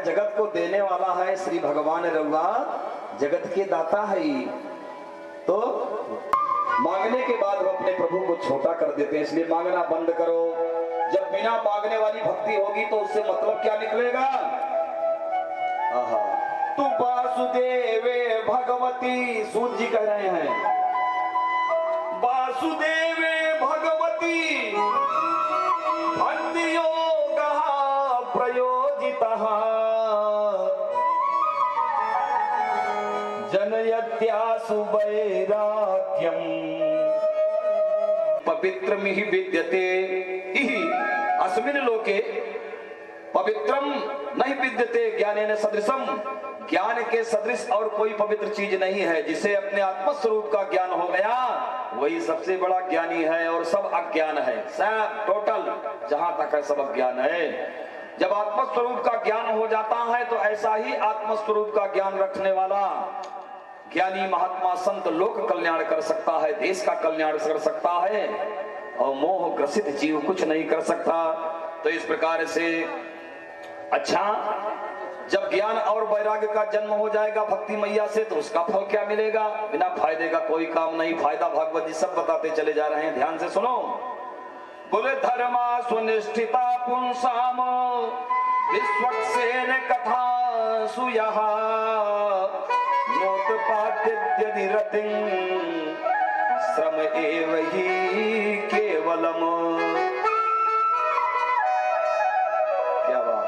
जगत को देने वाला है श्री भगवान रउआ, जगत के दाता है। तो मांगने के बाद वो अपने प्रभु को छोटा कर देते हैं, इसलिए मांगना बंद करो। जब बिना मांगने वाली भक्ति होगी तो उससे मतलब क्या निकलेगा? तू वासुदेवे भगवती, सूत जी कह रहे हैं वासुदेवे भगवती भक्ति योग प्रयोजितः जनयत्यासु वैराग्यम पवित्रमिहि विद्यते इहि अस्मिन् लोके पवित्रम नहीं विद्यते ज्ञानेन सदृशम, ज्ञान के सदृश और कोई पवित्र चीज नहीं है। जिसे अपने आत्म स्वरूप का ज्ञान हो गया वही सबसे बड़ा ज्ञानी है, और सब अज्ञान है। सब टोटल जहां तक है सब अज्ञान है। जब आत्म स्वरूप का ज्ञान हो जाता है तो ऐसा ही आत्म स्वरूप का ज्ञान रखने वाला ज्ञानी महात्मा संत लोक कल्याण कर सकता है, देश का कल्याण कर सकता है, और मोह ग्रसित जीव कुछ नहीं कर सकता। तो इस प्रकार से अच्छा, जब ज्ञान और वैराग्य का जन्म हो जाएगा भक्ति मैया से तो उसका फल क्या मिलेगा? बिना फायदे का कोई काम नहीं। फायदा भागवत जी सब बताते चले जा रहे हैं, ध्यान से सुनो। बोले धर्मा सुनिष्ठिता पुंसाम विश्वक्सेन कथा सुयः नोत्पाद्यद्यदि रतिं श्रम एव हि केवलम। क्या बात!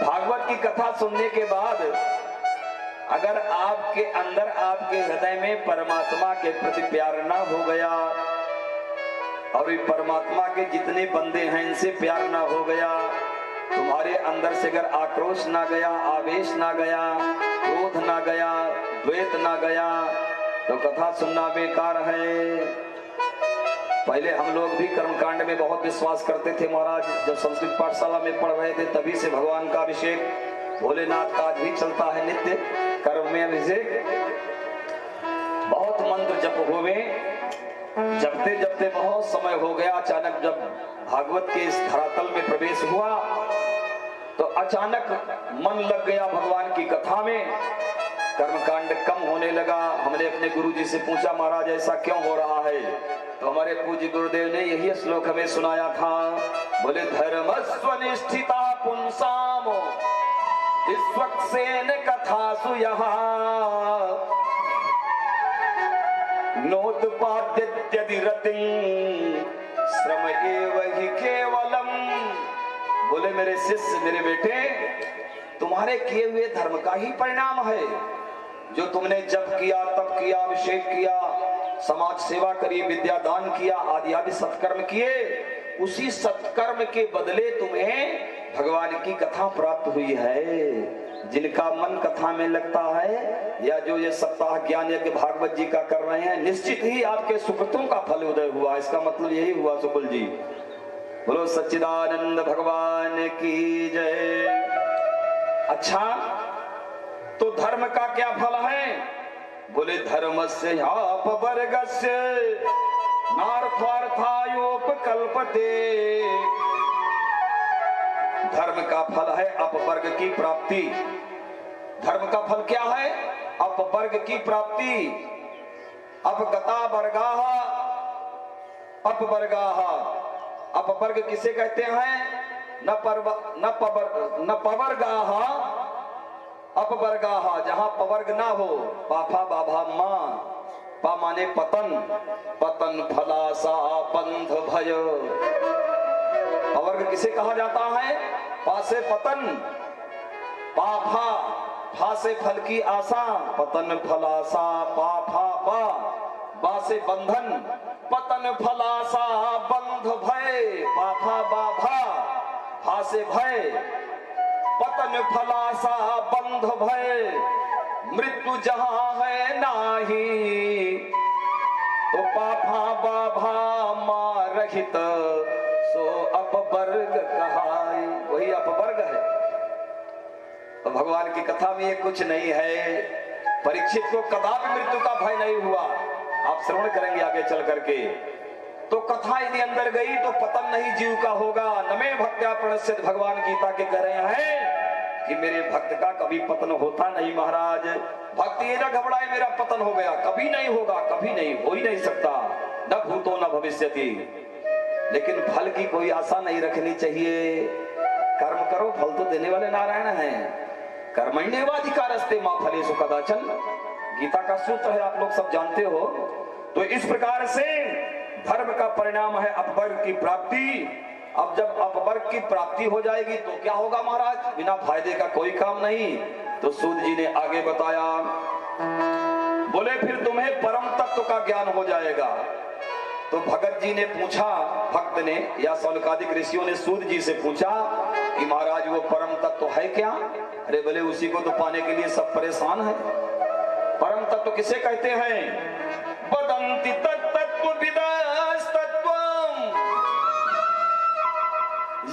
भागवत की कथा सुनने के बाद अगर आपके अंदर, आपके हृदय में परमात्मा के प्रति प्यार ना हो गया, और ये परमात्मा के जितने बंदे हैं इनसे प्यार ना हो गया, तुम्हारे अंदर से अगर आक्रोश ना गया, आवेश ना गया, क्रोध ना गया, द्वेष ना गया, तो कथा सुनना बेकार है। पहले हम लोग भी कर्मकांड में बहुत विश्वास करते थे महाराज। जब संस्कृत पाठशाला में पढ़ रहे थे तभी से भगवान का अभिषेक, भोलेनाथ का आज भी चलता है नित्य कर्म में अभिषेक। बहुत मंत्र जप हुए, जपते जपते बहुत समय हो गया। अचानक जब भागवत के इस धरातल में प्रवेश हुआ तो अचानक मन लग गया भगवान की कथा में, कर्मकांड कम होने लगा। हमने अपने गुरुजी से पूछा, महाराज ऐसा क्यों हो रहा है? तो हमारे पूज्य गुरुदेव ने यही श्लोक हमें सुनाया था। बोले धर्मस्वनिष्ठिता पुंसाम विश्वक्सेन कथासु यः नोत्पाद्यद्यदि रतिं श्रम एव हि केवलम। बोले मेरे शिष्य, मेरे बेटे, तुम्हारे किए हुए धर्म का ही परिणाम है। जो तुमने जप किया, तप किया, अभिषेक किया, समाज सेवा करी, विद्या दान किया, आदि आदि सत्कर्म किए, उसी सत्कर्म के बदले तुम्हें भगवान की कथा प्राप्त हुई है। जिनका मन कथा में लगता है या जो ये सप्ताह ज्ञान यज्ञ भागवत जी का कर रहे हैं, निश्चित ही आपके सुकृतों का फल उदय हुआ। इसका मतलब यही हुआ सुकुल जी। बोलो सच्चिदानंद भगवान की जय। अच्छा, तो धर्म का क्या फल है? बोले धर्मस्य ह्यापवर्गस्य नार्थार्थायोपकल्पते। धर्म का फल है अपवर्ग की प्राप्ति। धर्म का फल क्या है? अपवर्ग की प्राप्ति। अपगता वर्गाः अपवर्गाः। अपवर्ग किसे कहते हैं? न पवर्गाः अपवर्गाः, जहां पवर्ग ना हो। पाफा बाभा मां, पा माने पतन, पतन फलासा बंध भय। पवर्ग किसे कहा जाता है? पा से पतन, पाफा, फा से फल की आशा, पतन फलासा, पाफा बा, बा से बंधन, पतन फलासा बंध भय, पाफा बाभा, फा से भय, पतन फलासा बंध भय। मृत्यु जहां है नाही तो पाफा बाभा मां रहित सो अपवर्ग कहाई। वही अपवर्ग है। तो भगवान की कथा में ये कुछ नहीं है। परीक्षित को कदापि मृत्यु का भय नहीं हुआ। आप श्रवण करेंगे आगे चल करके। तो कथा यदि अंदर गई तो पतन नहीं जीव का होगा। नमे भक्त्या प्रणश्यत, भगवान गीता के कह रहे हैं कि मेरे भक्त का कभी पतन होता नहीं महाराज। भक्त ये ना घबराए मेरा पतन हो गया, कभी नहीं होगा, कभी नहीं, हो ही नहीं सकता। न भूतो न भविष्यति। लेकिन फल की कोई आशा नहीं रखनी चाहिए। कर्म करो, फल तो देने वाले नारायण हैं। कर्मण्येवाधिकारस्ते मां फलेषु कदाचन, गीता का सूत्र है, आप लोग सब जानते हो। तो इस प्रकार से धर्म का परिणाम है अपवर्ग की प्राप्ति। अब जब अपवर्ग की प्राप्ति हो जाएगी तो क्या होगा महाराज? बिना फायदे का कोई काम नहीं। तो सूत जी ने आगे बताया, बोले फिर तुम्हें परम तत्व का ज्ञान हो जाएगा। तो भगत जी ने पूछा, भक्त ने या सौनकादिक ऋषियों ने सूत जी से पूछा कि महाराज वो परम तत्व है क्या? अरे बोले उसी को तो पाने के लिए सब परेशान है। परम तत्व किसे कहते हैं? वदन्ति तत्तत्व विदस् तत्वम्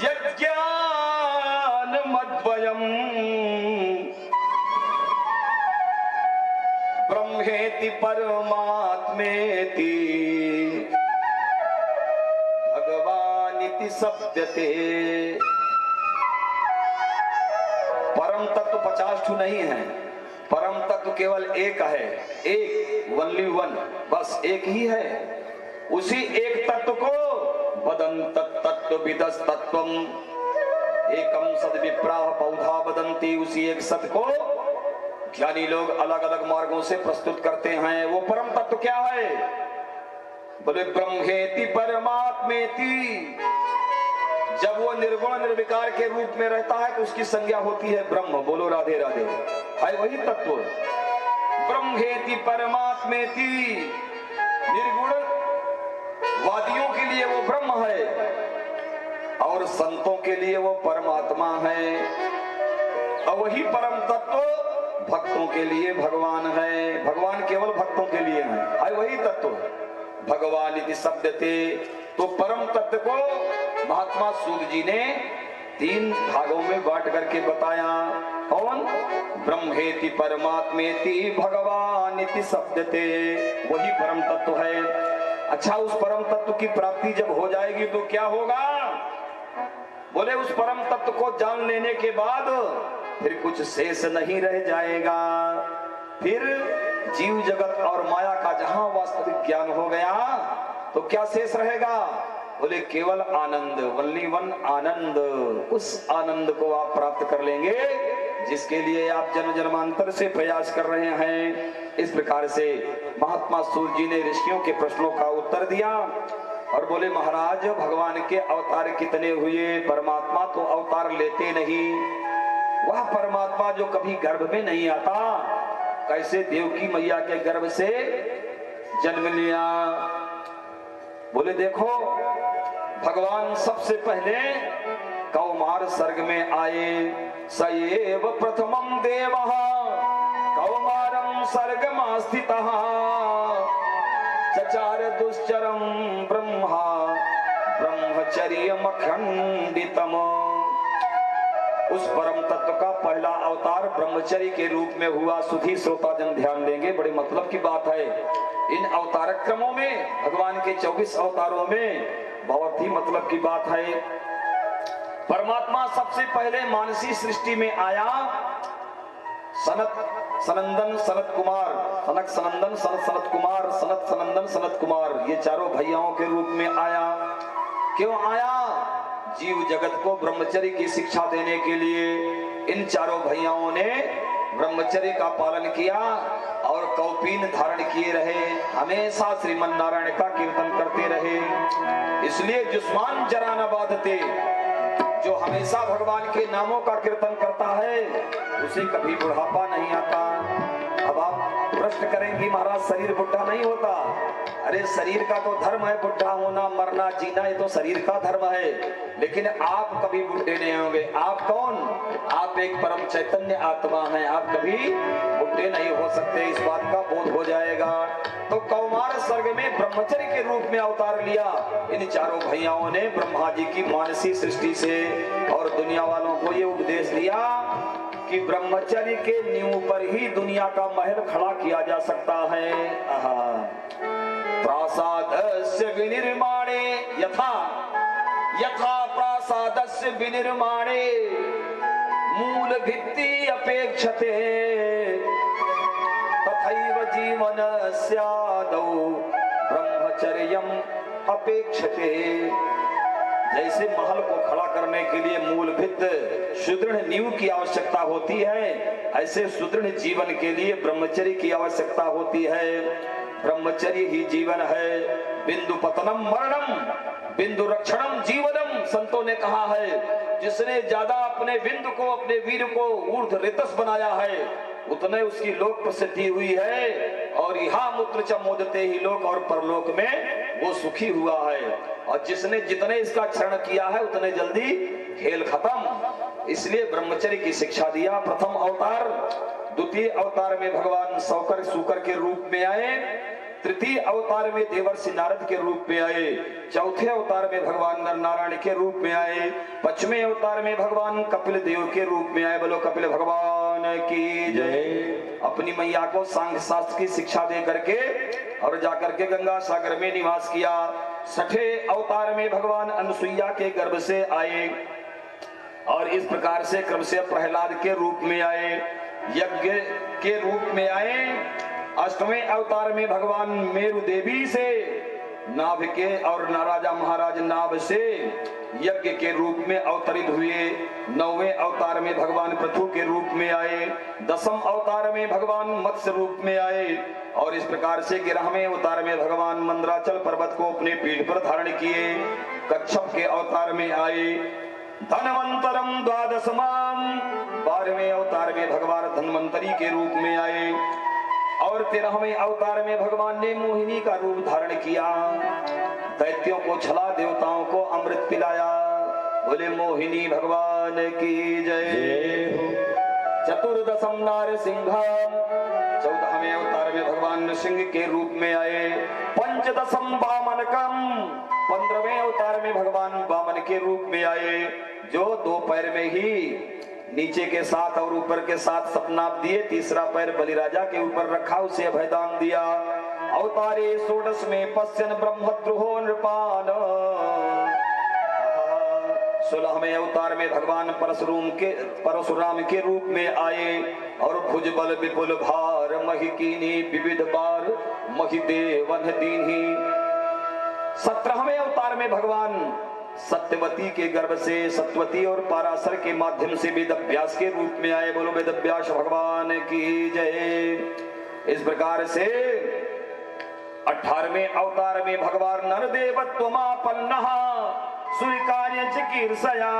यज्ञान मद्वयम् ब्रह्मेति परमात्मेति भगवानिति शब्दते। परम तत्व 50 नहीं है, परम तत्व केवल एक है, एक ओनली वन, बस एक ही है। उसी एक तत्व को वदन्त तत्व विदस् तत्वम एकम सद विप्राह बहुधा वदन्ति, उसी एक सत्य को ज्ञानी लोग अलग अलग मार्गों से प्रस्तुत करते हैं। वो परम तत्व क्या है? बोले ब्रह्मेति परमात्मेति। जब वो निर्गुण निर्विकार के रूप में रहता है तो उसकी संज्ञा होती है ब्रह्म। बोलो राधे राधे। है वही तत्व ब्रह्मेति परमात्मेति। निर्गुण वादियों के लिए वो ब्रह्म है और संतों के लिए वो परमात्मा है। और वही परम तत्व भक्तों के लिए भगवान है। भगवान केवल भक्तों के लिए है वही तत्व भगवान इति शब्दते। तो परम तत्व को महात्मा सूत जी ने 3 भागों में बांट करके बताया। कौन? ब्रह्मेति परमात्मेति भगवान इति शब्दते, वही परम तत्व है। अच्छा, उस परम तत्व की प्राप्ति जब हो जाएगी तो क्या होगा? बोले उस परम तत्व को जान लेने के बाद फिर कुछ शेष नहीं रह जाएगा। फिर जीव जगत और माया का जहां वास्तविक ज्ञान हो गया तो क्या शेष रहेगा? बोले केवल आनंद, ओनली वन आनंद। उस आनंद को आप प्राप्त कर लेंगे जिसके लिए आप जन्म जन्मांतर से प्रयास कर रहे हैं। इस प्रकार से महात्मा सूत जी ने ऋषियों के प्रश्नों का उत्तर दिया और बोले महाराज भगवान के अवतार कितने हुए? परमात्मा तो अवतार लेते नहीं। वह परमात्मा जो कभी गर्भ में नहीं आता, कैसे देवकी मैया के गर्भ से जन्म लिया? बोले देखो भगवान सबसे पहले कौमार सर्ग में आए। सएव प्रथमं देवः कौमारं सर्गमास्थितः चचार दुश्चरं ब्रह्मा ब्रह्मचर्यमखंडितम्। उस परम तत्व का पहला अवतार ब्रह्मचर्य के रूप में हुआ। सुधी श्रोता जन ध्यान देंगे, बड़ी मतलब की बात है। इन अवतार क्रमों में भगवान के 24 अवतारों में बहुत ही मतलब की बात है। परमात्मा सबसे पहले मानसी सृष्टि में आया। सनत सनंदन सनत कुमार, सनक सनंदन सनत सनत कुमार, सनत सनंदन सनत कुमार, ये चारों भैयाओं के रूप में आया। क्यों आया? जीव जगत को ब्रह्मचर्य की शिक्षा देने के लिए। इन चारों भैयाओं ने ब्रह्मचर्य का पालन किया और कौपीन धारण किए रहे, हमेशा श्रीमन नारायण का कीर्तन करते रहे। इसलिए जुस्मान जरा न बाधते, जो हमेशा भगवान के नामों का कीर्तन करता है उसे कभी बुढ़ापा नहीं आता। अब आप प्रश्न करेंगे महाराज शरीर बुढ़ा नहीं होता। अरे शरीर का तो धर्म है बुढ़ा होना, मरना, जीना, ये तो शरीर का धर्म है। लेकिन आप कभी बुढ़े नहीं होंगे। आप कौन? आप एक परम चैतन्य आत्मा हैं, आप कभी बुढ़े नहीं हो सकते। इस बात का बोध हो जाएगा। तो कौमार सर्ग में ब्रह्मचर्य के रूप में अवतार लिया। इन चारों भैयाओं ने ब्रह्मा जी की मानसी सृष्टि से और दुनिया वालों को ये उपदेश दिया कि ब्रह्मचर्य के नींव पर ही दुनिया का महल खड़ा किया जा सकता है। प्रासादस्य विनिर्माणे यथा यथा प्रासादस्य विनिर्माणे मूल भित्ति अपेक्षते तथैव जीवनस्यादौ ब्रह्मचर्यम अपेक्षते। जैसे महल को खड़ा करने के लिए मूल भित्त सुदृढ़ नींव की आवश्यकता होती है, ऐसे सुदृढ़ जीवन के लिए ब्रह्मचर्य की आवश्यकता होती है। ब्रह्मचर्य ही जीवन है। बिंदु पतनम मरणम बिंदु रक्षणम जीवनम, संतों ने कहा है। जिसने ज्यादा अपने बिंदु को, अपने वीर को ऊर्ध्व रेतस बनाया है, उतने उसकी लोक प्रसिद्धि हुई है। और यहाँ मूत्र चमोदते ही लोक और परलोक में वो सुखी हुआ है। और जिसने जितने इसका क्षरण किया है उतने जल्दी खेल खत्म। इसलिए ब्रह्मचर्य की शिक्षा दिया। प्रथम अवतार, द्वितीय अवतार में भगवान शौकर सूकर के रूप में आए, तृतीय अवतार में देवर्षि नारद के रूप में आए, चौथे अवतार में भगवान नर नारायण के रूप में आए, पांचवें अवतार में भगवान कपिल देव के रूप में आए। बोलो कपिल भगवान की जय। अपनी मैया को सांख्य शास्त्र की शिक्षा दे करके और जाकर के गंगा सागर में निवास किया। छठे अवतार में भगवान अनुसुईया के गर्भ से आए और इस प्रकार से क्रम से प्रहलाद के रूप में आए, यज्ञ के रूप में आए। अष्टवें अवतार में भगवान मेरु देवी से नाभ के और राजा महाराज नाभ से यज्ञ के रूप में अवतरित हुए। नौवें अवतार में भगवान पृथु के रूप में आए। दसम अवतार में भगवान मत्स्य रूप में आए और इस प्रकार से 11वें अवतार में भगवान मंदराचल पर्वत को अपने पीठ पर धारण किए। कच्छप के अवतार में आए। धनवंतरम द्वादशमाम 12वें अवतार में भगवान धन्वंतरी के रूप में आए और 13वें अवतार में भगवान ने मोहिनी का रूप धारण किया। दैत्यों को छला, देवताओं को अमृत पिलाया। बोले मोहिनी भगवान की जय। चतुर्दशम नारसिंह 14वें अवतार में भगवान नृसिंह के रूप में आए। पंचदशम वामनकम 15वें अवतार में भगवान वामन के रूप में आए, जो 2 पैर में ही नीचे के 7 और ऊपर के 7 सपनाप दिए। तीसरा पैर बलिराजा के ऊपर रखा, उसे अभयदान दिया। अवतारे षोडश में पश्यन ब्रह्मद्रोहो नृपान। 16वें अवतार में भगवान परशुराम के रूप में आए और भुजबल विपुल भार महिकीनी विविध बार महिदेवन दीन्ही। 17वें अवतार में भगवान सत्यवती के गर्भ से सत्यवती और पाराशर के माध्यम से वेद अभ्यास के रूप में आए। बोलो वेद अभ्यास भगवान की जय। इस प्रकार से 18वें अवतार में भगवान नरदेवत्वमापन्नः सूर्यकार्य चिकीर्षया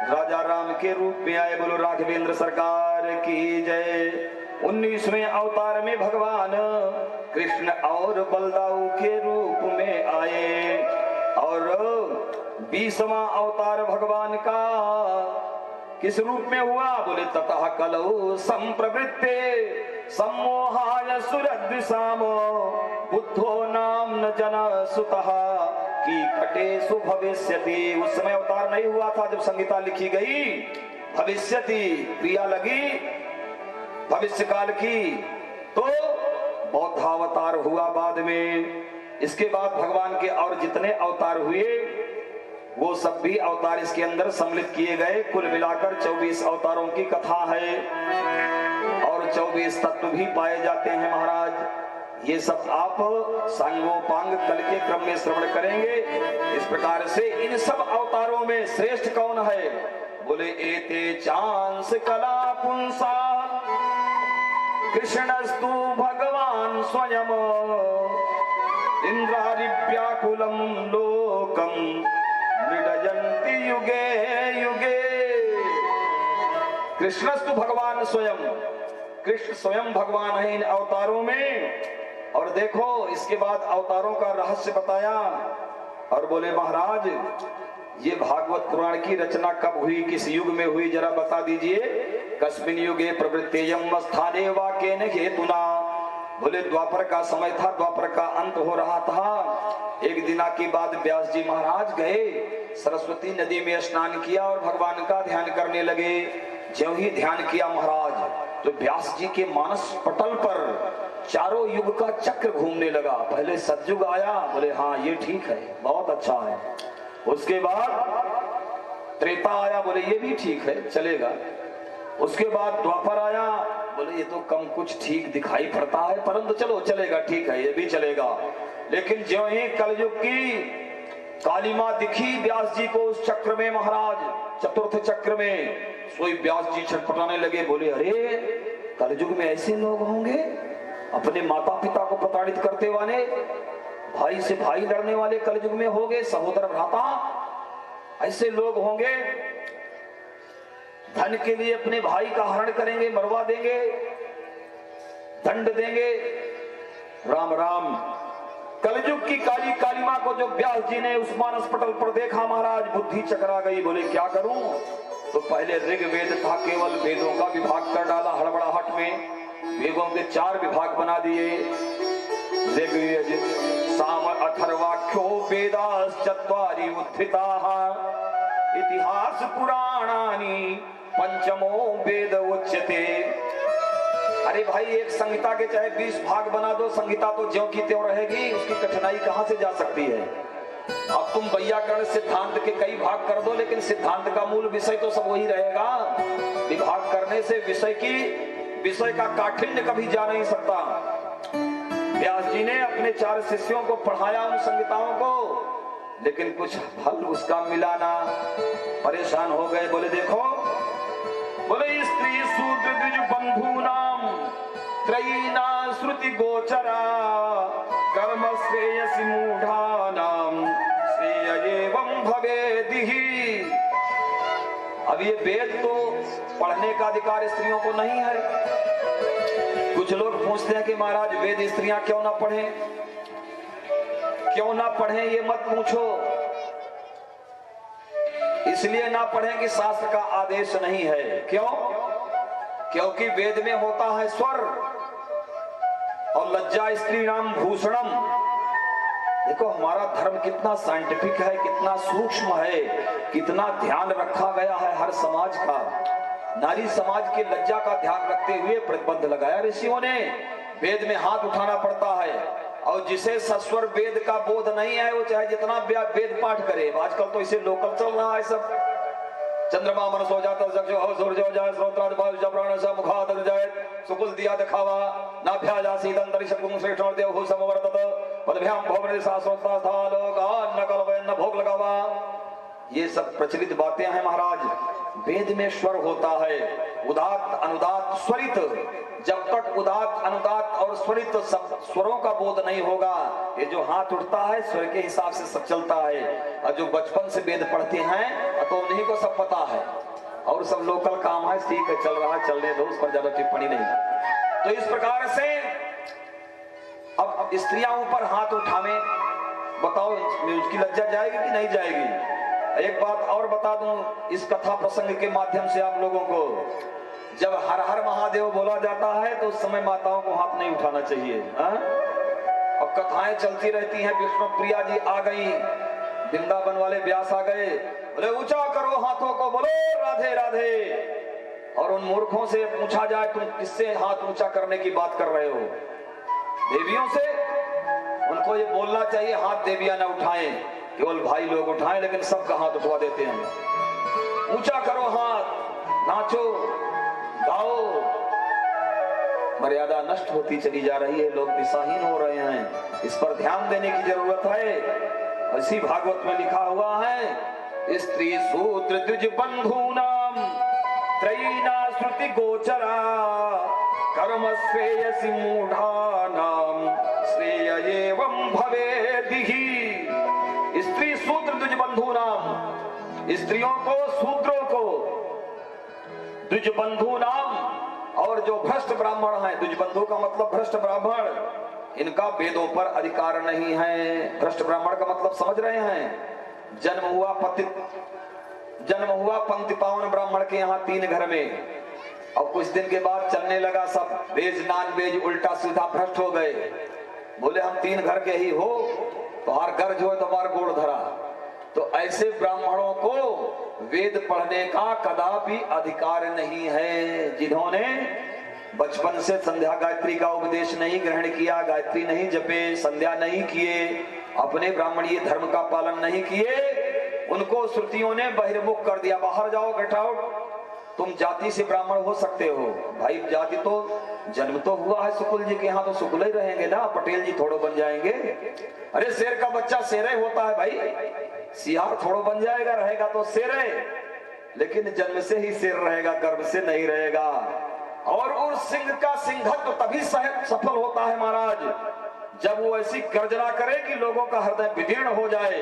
राजा राम के रूप में आए। बोलो राघवेंद्र सरकार की जय। 19वें अवतार में भगवान कृष्ण और बलदाऊ के रूप में आए और 20वां अवतार भगवान का किस रूप में हुआ? बोले ततः कलौ संप्रवृत्ते सम्मोहाय सुरद्विषाम बुद्धो नाम न जन सुतः की कटेषु भविष्यति। उस समय अवतार नहीं हुआ था जब संहिता लिखी गई। भविष्यति क्रिया लगी भविष्य काल की, तो बौद्धावतार हुआ बाद में। इसके बाद भगवान के और जितने अवतार हुए वो सब भी अवतार इसके अंदर सम्मिलित किए गए। कुल मिलाकर 24 अवतारों की कथा है और 24 तत्व भी पाए जाते हैं महाराज। ये सब आप सांगोपांग कल के क्रम में श्रवण करेंगे। इस प्रकार से इन सब अवतारों में श्रेष्ठ कौन है? बोले एते चांस कला पुंसा कृष्णस्तु भगवान स्वयं इंद्रारिव्याकुलं लोकम मृडयन्ति युगे युगे। कृष्णस्तु भगवान स्वयं, कृष्ण स्वयं भगवान है इन अवतारों में। और देखो इसके बाद अवतारों का रहस्य बताया और बोले महाराज ये भागवत पुराण की रचना कब हुई, किस युग में हुई, जरा बता दीजिए। कस्मिन युगे प्रवृत्तेयं स्थाने वाक्येन हेतुना। बोले द्वापर का समय था, द्वापर का अंत हो रहा था। एक दिना की बाद व्यास जी महाराज गए, सरस्वती नदी में स्नान किया और भगवान का ध्यान करने लगे। ज्यों ही ध्यान किया महाराज तो व्यास जी के मानस पटल पर चारों युग का चक्र घूमने लगा। पहले सतयुग आया, बोले हाँ ये ठीक है, बहुत अच्छा है। उसके बाद त्रेता आया, बोले ये भी ठीक है, चलेगा। उसके बाद द्वापर आया, बोले ये तो कम कुछ ठीक दिखाई पड़ता है, परंतु चलो चलेगा, ठीक है ये भी चलेगा। लेकिन ज्यों ही कलयुग की काली मां दिखी व्यास जी को उस चक्र में महाराज, चतुर्थ चक्र में, सोई व्यास जी छटपटाने लगे। बोले अरे कलयुग में ऐसे लोग होंगे, अपने माता पिता को प्रताड़ित करते वाले, भाई से भाई लड़ने वाले कलयुग में होंगे, सहोदर भ्राता ऐसे लोग होंगे, धन के लिए अपने भाई का हरण करेंगे, मरवा देंगे। दंड देंगे। राम राम। कलयुग की काली कालिमा को जो व्यास जी ने उस मानस पटल पर देखा महाराज, बुद्धि चकरा गई। बोले क्या करूं? तो पहले ऋग्वेद था, केवल वेदों का विभाग कर डाला हड़बड़ाहट में। वेदों के 4 विभाग बना दिए। ऋग्वेद साम अथर्वाख्यो वेदाश्चत्वारि उत्थिताः इतिहास पुराणानि पंचमो वेद उच्यते। अरे भाई, एक संहिता के चाहे 20 भाग बना दो, संहिता तो ज्यों की त्यों रहेगी, उसकी कठिनाई कहां से जा सकती है? अब तुम वैयाकरण सिद्धांत के कई भाग कर दो, लेकिन सिद्धांत का मूल विषय तो सब वही रहेगा। विभाग करने से विषय का काठिन्य कभी जा नहीं सकता। व्यास जी ने अपने 4 शिष्यों को पढ़ाया उन संहिताओं को, लेकिन कुछ फल उसका मिला ना। परेशान हो गए। बोले देखो, बोले स्त्री शूद्र द्विज बंधु नाम त्रयीना श्रुति गोचरा कर्म श्रेयसी मूढ़ा नाम श्रेय एवं भवेदिहि। अब ये वेद तो पढ़ने का अधिकार स्त्रियों को नहीं है। कुछ लोग पूछते हैं कि महाराज वेद स्त्रियां क्यों ना पढ़ें? क्यों ना पढ़ें ये मत पूछो। इसलिए ना पढ़ें कि शास्त्र का आदेश नहीं है। क्यों? क्योंकि वेद में होता है स्वर, और लज्जा स्त्री नाम भूषणम। देखो हमारा धर्म कितना साइंटिफिक है, कितना सूक्ष्म है, कितना ध्यान रखा गया है हर समाज का। नारी समाज की लज्जा का ध्यान रखते हुए प्रतिबंध लगाया ऋषियों ने। वेद में हाथ उठाना पड़ता है, और जिसे सस्वर वेद का बोध नहीं है वो चाहे जितना वेद पाठ करे। आजकल तो इसे लोकल चल रहा है सब। चंद्रमा मनस हो जाता, सूर्य हो जाए, स्रोत्राद प्राण सा मुखाद जाए, सुकुल दिया दिखावा, नाभ्या जा सीदंतरिक्ष श्रेष्ठ देव हो समवर्तत पदभ्याम भवन शास्त्रोत्ता था लोग न कल न भोग लगावा। ये सब प्रचलित बातें हैं महाराज। वेद में स्वर होता है, उदात्त अनुदात्त स्वरित। जब तक उदात्त अनुदात्त और स्वरित सब स्वरों का बोध नहीं होगा, ये जो हाथ उठता है स्वर के हिसाब से सब चलता है। और जो बचपन से वेद पढ़ते हैं तो उन्हीं को सब पता है, और सब लोकल काम है, ठीक है चल रहा है, चलने दो, उस पर ज्यादा टिप्पणी नहीं। तो इस प्रकार से अब स्त्रियां ऊपर हाथ उठावे, बताओ उसकी लज्जा जाएगी कि नहीं जाएगी? एक बात और बता दूं इस कथा प्रसंग के माध्यम से आप लोगों को, जब हर हर महादेव बोला जाता है तो उस समय माताओं को हाथ नहीं उठाना चाहिए। और कथाएं चलती रहती हैं। विष्णु प्रिया जी आ गई, वृंदावन वाले व्यास आ गए, बोले ऊंचा करो हाथों को, बोलो राधे राधे। और उन मूर्खों से पूछा जाए तुम किससे हाथ ऊंचा करने की बात कर रहे हो? देवियों से। उनको ये बोलना चाहिए हाथ देवियां ना उठाएं, केवल भाई लोग उठाएं, लेकिन सबका हाथ उठवा देते हैं। ऊंचा करो हाथ, नाचो गाओ। मर्यादा नष्ट होती चली जा रही है, लोग दिशाहीन हो रहे हैं। इस पर ध्यान देने की जरूरत है। इसी भागवत में लिखा हुआ है, स्त्री शूद्र द्विज बंधु नाम त्रयीना श्रुति गोचरा कर्म श्रेयसी मूढ़ा नाम श्रेय एवं भवेदिहि। स्त्री शूद्र द्विज बंधु नाम, स्त्रियों को शूद्रों को, द्विज बंधु नाम, और जो भ्रष्ट ब्राह्मण हैं, द्विज बंधु का मतलब भ्रष्ट ब्राह्मण, इनका वेदों पर अधिकार नहीं है। भ्रष्ट ब्राह्मण का मतलब समझ रहे हैं? जन्म हुआ पंक्ति पावन ब्राह्मण के यहाँ 3 घर में, और कुछ दिन के बाद चलने लगा सब वेज नॉन वेज उल्टा सीधा भ्रष्ट हो गए। बोले हम 3 घर के ही हो, तो हर गर्ज हो तुम्हारा गोड़ धरा। तो ऐसे ब्राह्मणों को वेद पढ़ने का कदापि अधिकार नहीं है। जिन्होंने बचपन से संध्या गायत्री का उपदेश नहीं ग्रहण किया, गायत्री नहीं जपे, संध्या नहीं किए, अपने ब्राह्मणीय धर्म का पालन नहीं किए, उनको श्रुतियों ने बहिर्मुख कर दिया। बाहर जाओ, गेट आउट। तुम जाति से ब्राह्मण हो सकते हो भाई, जाति तो जन्म तो हुआ है सुकुल जी के यहाँ, तो सुकुल ही रहेंगे ना, पटेल जी थोड़ो बन जाएंगे। अरे शेर का बच्चा शेरे होता है भाई, सियार थोड़ो बन जाएगा, रहेगा तो शेरे, लेकिन जन्म से ही शेर रहेगा, गर्भ से नहीं रहेगा। और उस सिंह का सिंहत्व तभी सफल होता है महाराज, जब वो ऐसी गर्जना करे कि लोगों का हृदय विदीर्ण हो जाए,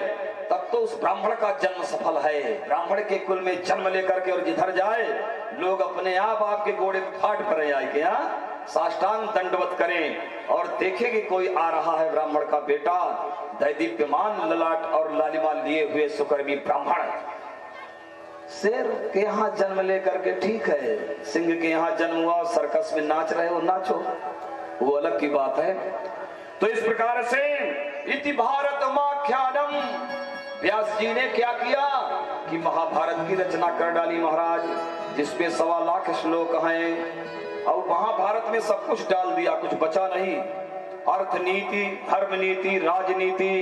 तब तो उस ब्राह्मण का जन्म सफल है। ब्राह्मण के कुल में जन्म लेकर के और जिधर जाए, लोग अपने आप आपके घोड़े में फाट पड़े आए के, साष्टांग दंडवत करें और देखें कि कोई आ रहा है ब्राह्मण का बेटा, दैदीप्यमान ललाट और लालिमा लिए हुए सुकर्मी ब्राह्मण। शेर के यहाँ जन्म लेकर के ठीक है, सिंह के यहाँ जन्म हुआ, सर्कस में नाच रहे हो, नाचो, वो अलग की बात है। तो इस प्रकार से इति भारतमाख्यानम, व्यास जी ने क्या किया कि महाभारत की रचना कर डाली महाराज, जिसमें 1.25 लाख श्लोक हैं और महाभारत में सब कुछ डाल दिया, कुछ बचा नहीं। अर्थ नीति, धर्म नीति, राजनीति,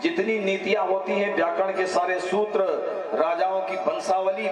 जितनी नीतियां होती हैं, व्याकरण के सारे सूत्र, राजाओं की वंशावली।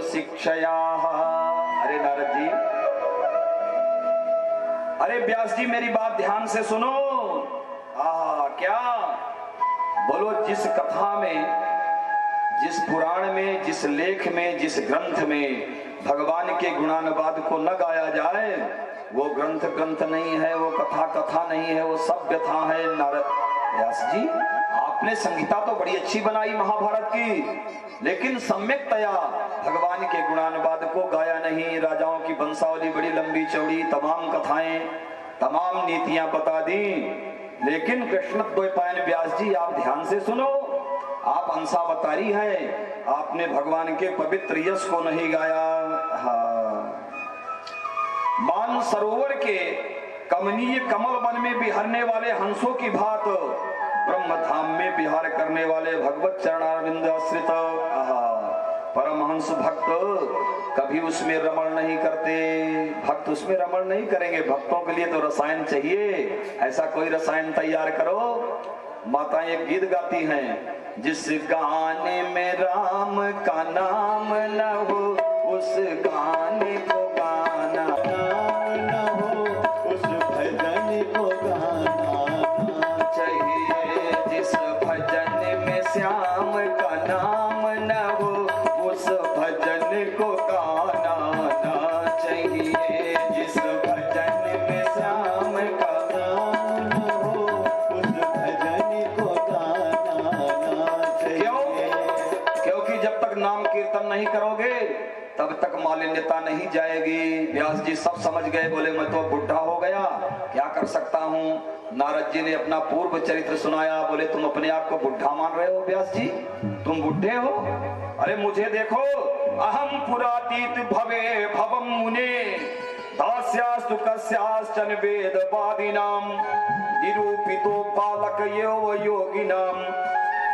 शिक्षया। अरे नारद जी, अरे व्यास जी, मेरी बात ध्यान से सुनो। क्या बोलो, जिस कथा में, जिस पुराण में, जिस लेख में, जिस ग्रंथ में भगवान के गुणानुवाद को न गाया जाए, वो ग्रंथ ग्रंथ नहीं है, वो कथा कथा नहीं है, वो सब व्यथा है। नारद व्यास जी, आपने संहिता तो बड़ी अच्छी बनाई महाभारत की, लेकिन सम्यकतया भगवान के गुणानुवाद को गाया नहीं। राजाओं की वंशावली बड़ी लंबी चौड़ी, तमाम कथाएं, तमाम नीतियां बता दी, लेकिन कृष्णद्वैपायन व्यास जी, आप ध्यान से सुनो। आप अंशावतारी हैं, आपने भगवान के पवित्र यश को नहीं गाया। मान सरोवर के कमनीय कमल वन में विहरने वाले हंसों की भांत ब्रह्म धाम में विहार करने वाले भगवत चरणारविंद आश्रित परमहंस भक्त कभी उसमें रमण नहीं करते। भक्त उसमें रमण नहीं करेंगे, भक्तों के लिए तो रसायन चाहिए। ऐसा कोई रसायन तैयार करो। माताएं एक गीत गाती हैं, जिस गाने में राम का नाम न हो, उस गाने को गाना न हो, उस भजन को गाना चाहिए। जिस भजन में श्याम का नाम न हो, उस भजन को गाना ना चाहिए। जिस भजन में श्याम का नाम न हो, उस भजन को गाना ना चाहिए। क्योंकि जब तक नाम कीर्तन नहीं करोगे, तब तक मालिन्यता नहीं जाएगी। व्यास जी सब समझ गए, बोले मैं तो बुढ़ा हो गया, क्या कर सकता हूँ। नारद जी ने अपना पूर्व चरित्र सुनाया। बोले तुम अपने आप को बुढ़ा मान रहे हो व्यास जी, तुम बुढ़े हो? अरे मुझे देखो, अहम पुरातीत भवे भवम मुने, दास्यास्तु कस्याश्चन वेदवादिनां, निरूपितो बालक एव योगिनां,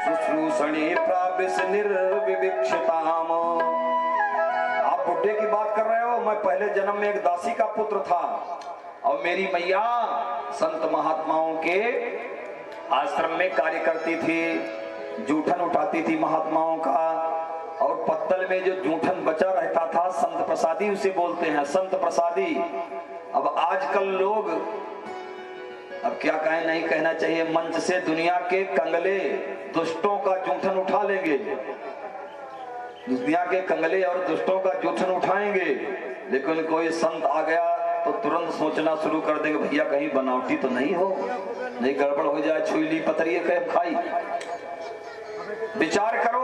शुश्रूषणे प्राविश निर्विवक्षिताम। आप बुढ़े की बात कर रहे हो, मैं पहले जन्म में एक दासी का पुत्र था, और मेरी मैया संत महात्माओं के आश्रम में कार्य करती थी, जूठन उठाती थी महात्माओं का, और पत्तल में जो जूठन बचा रहता था, संत प्रसादी उसे बोलते हैं, संत प्रसादी। अब आजकल लोग, अब क्या कहें, नहीं कहना चाहिए, मंच से दुनिया के कंगले दुष्टों का जूठन उठा लेंगे, दुनिया के कंगले और दुष्टों का जूठन उठाएंगे, लेकिन कोई संत आ गया तो तुरंत सोचना शुरू कर देंगे, भैया कहीं बनावटी तो नहीं हो, नहीं गड़बड़ हो जाए, छुई ली पतरी कैब खाई। विचार करो,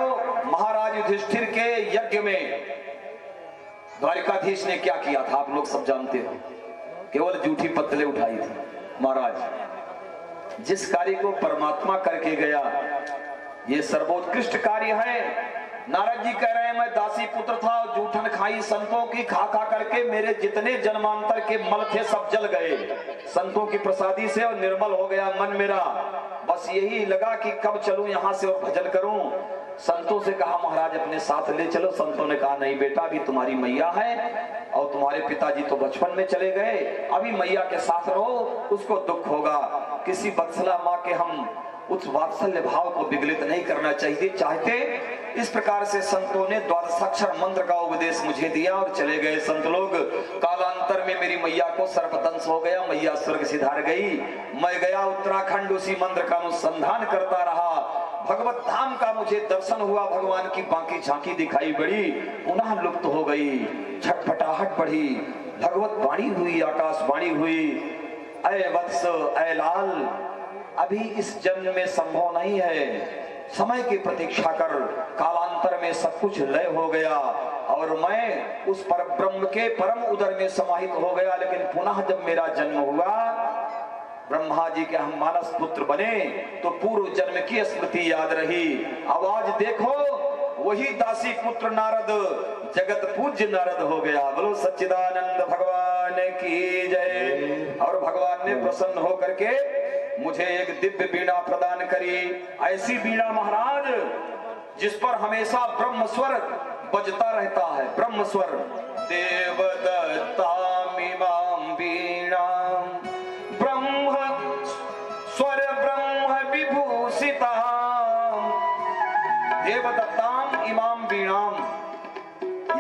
महाराज युधिष्ठिर के यज्ञ में द्वारिकाधीश ने क्या किया था, आप लोग सब जानते हो, केवल जूठी पत्तलें उठाई थी। महाराज, जिस कार्य को परमात्मा करके गया ये सर्वोत्कृष्ट कार्य है। नारद जी कह रहे हैं, मैं दासी पुत्र था और जूठन खाई संतों की, खा खा करके मेरे जितने जन्मांतर के मल थे सब जल गए संतों की प्रसादी से, और निर्मल हो गया मन मेरा। बस यही लगा कि कब चलूं यहाँ से और भजन करूं। संतों से कहा, महाराज अपने साथ ले चलो। संतों ने कहा, नहीं बेटा, अभी तुम्हारी मैया है और तुम्हारे पिताजी तो बचपन में चले गए, अभी मैया के साथ रहो, उसको दुख होगा। किसी वत्सला माँ के हम उस वात्सल्य भाव को विगलित नहीं करना चाहिए चाहते। इस प्रकार से संतों ने द्वादशाक्षर मंत्र का उपदेश मुझे दिया और चले गए संत लोग। कालांतर में मेरी मैया को सर्पदंश हो गया, मैया स्वर्ग सिधार गई। मैं गया उत्तराखंड, उसी मंत्र का अनुसंधान करता रहा। भगवत धाम का मुझे दर्शन हुआ, भगवान की बाकी झांकी दिखाई पड़ी, पुनः लुप्त हो गई। छटपटाहट बढ़ी, भगवत वाणी हुई, आकाशवाणी हुई, अय वत्स, अय लाल, अभी इस जन्म में संभव नहीं है, समय की प्रतीक्षा कर। कालांतर में सब कुछ लय हो गया और मैं उस पर ब्रह्म के परम उदर में समाहित हो गया। लेकिन पुनः जब मेरा जन्म हुआ, ब्रह्मा जी के हम मानस पुत्र बने, तो पूर्व जन्म की स्मृति याद रही। आवाज देखो, वही दासी पुत्र नारद जगत पूज्य नारद हो गया। बोलो सच्चिदानंद भगवान की जय। और भगवान ने प्रसन्न होकर के मुझे एक दिव्य बीणा प्रदान करी। ऐसी बीणा महाराज जिस पर हमेशा ब्रह्म स्वर बजता रहता है। ब्रह्म स्वर, देवदत्ताम इमाम बीणा ब्रह्म स्वर ब्रह्म विभूषिता, देवदत्ताम इमाम बीणाम।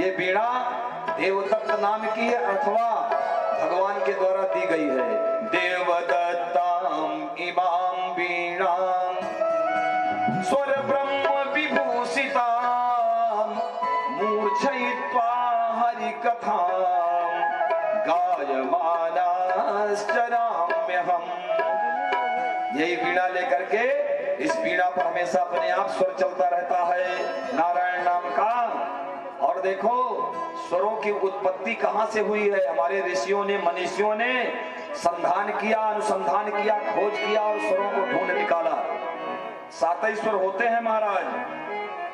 ये बीणा देवदत्त नाम की है अथवा भगवान के द्वारा दी गई है। देवदत्ताम इमाम बीणा स्वर ब्रह्म विभूषिता, मूर्छयित्वा हरि कथा गायमानाश्चराम्यहम्। यही बीणा लेकर के, इस बीणा पर हमेशा अपने आप स्वर चलता रहता है नारायण नाम का। और देखो स्वरों की उत्पत्ति कहां से हुई है। हमारे ऋषियों ने, मनीषियों ने संधान किया, अनुसंधान किया, खोज किया और स्वरों को ढूंढ निकाला। 7 स्वर होते हैं महाराज,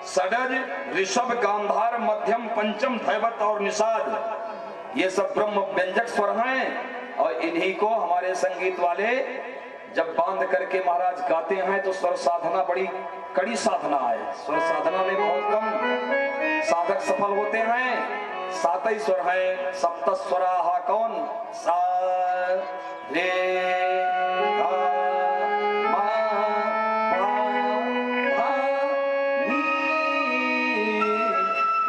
षडज, ऋषभ, गांधार, मध्यम, पंचम, धैवत और निषाद। ये सब ब्रह्म व्यंजक स्वर हैं और इन्हीं को हमारे संगीत वाले जब बांध करके महाराज गाते हैं तो स्वर साधना बड़ी कड़ी साधना है। स्वर साधना में बहुत कम साधक सफल होते हैं। 7 ही स्वर हैं। सप्त स्वराः कौन? सा, रे, गा, मा, पा, धा, नी,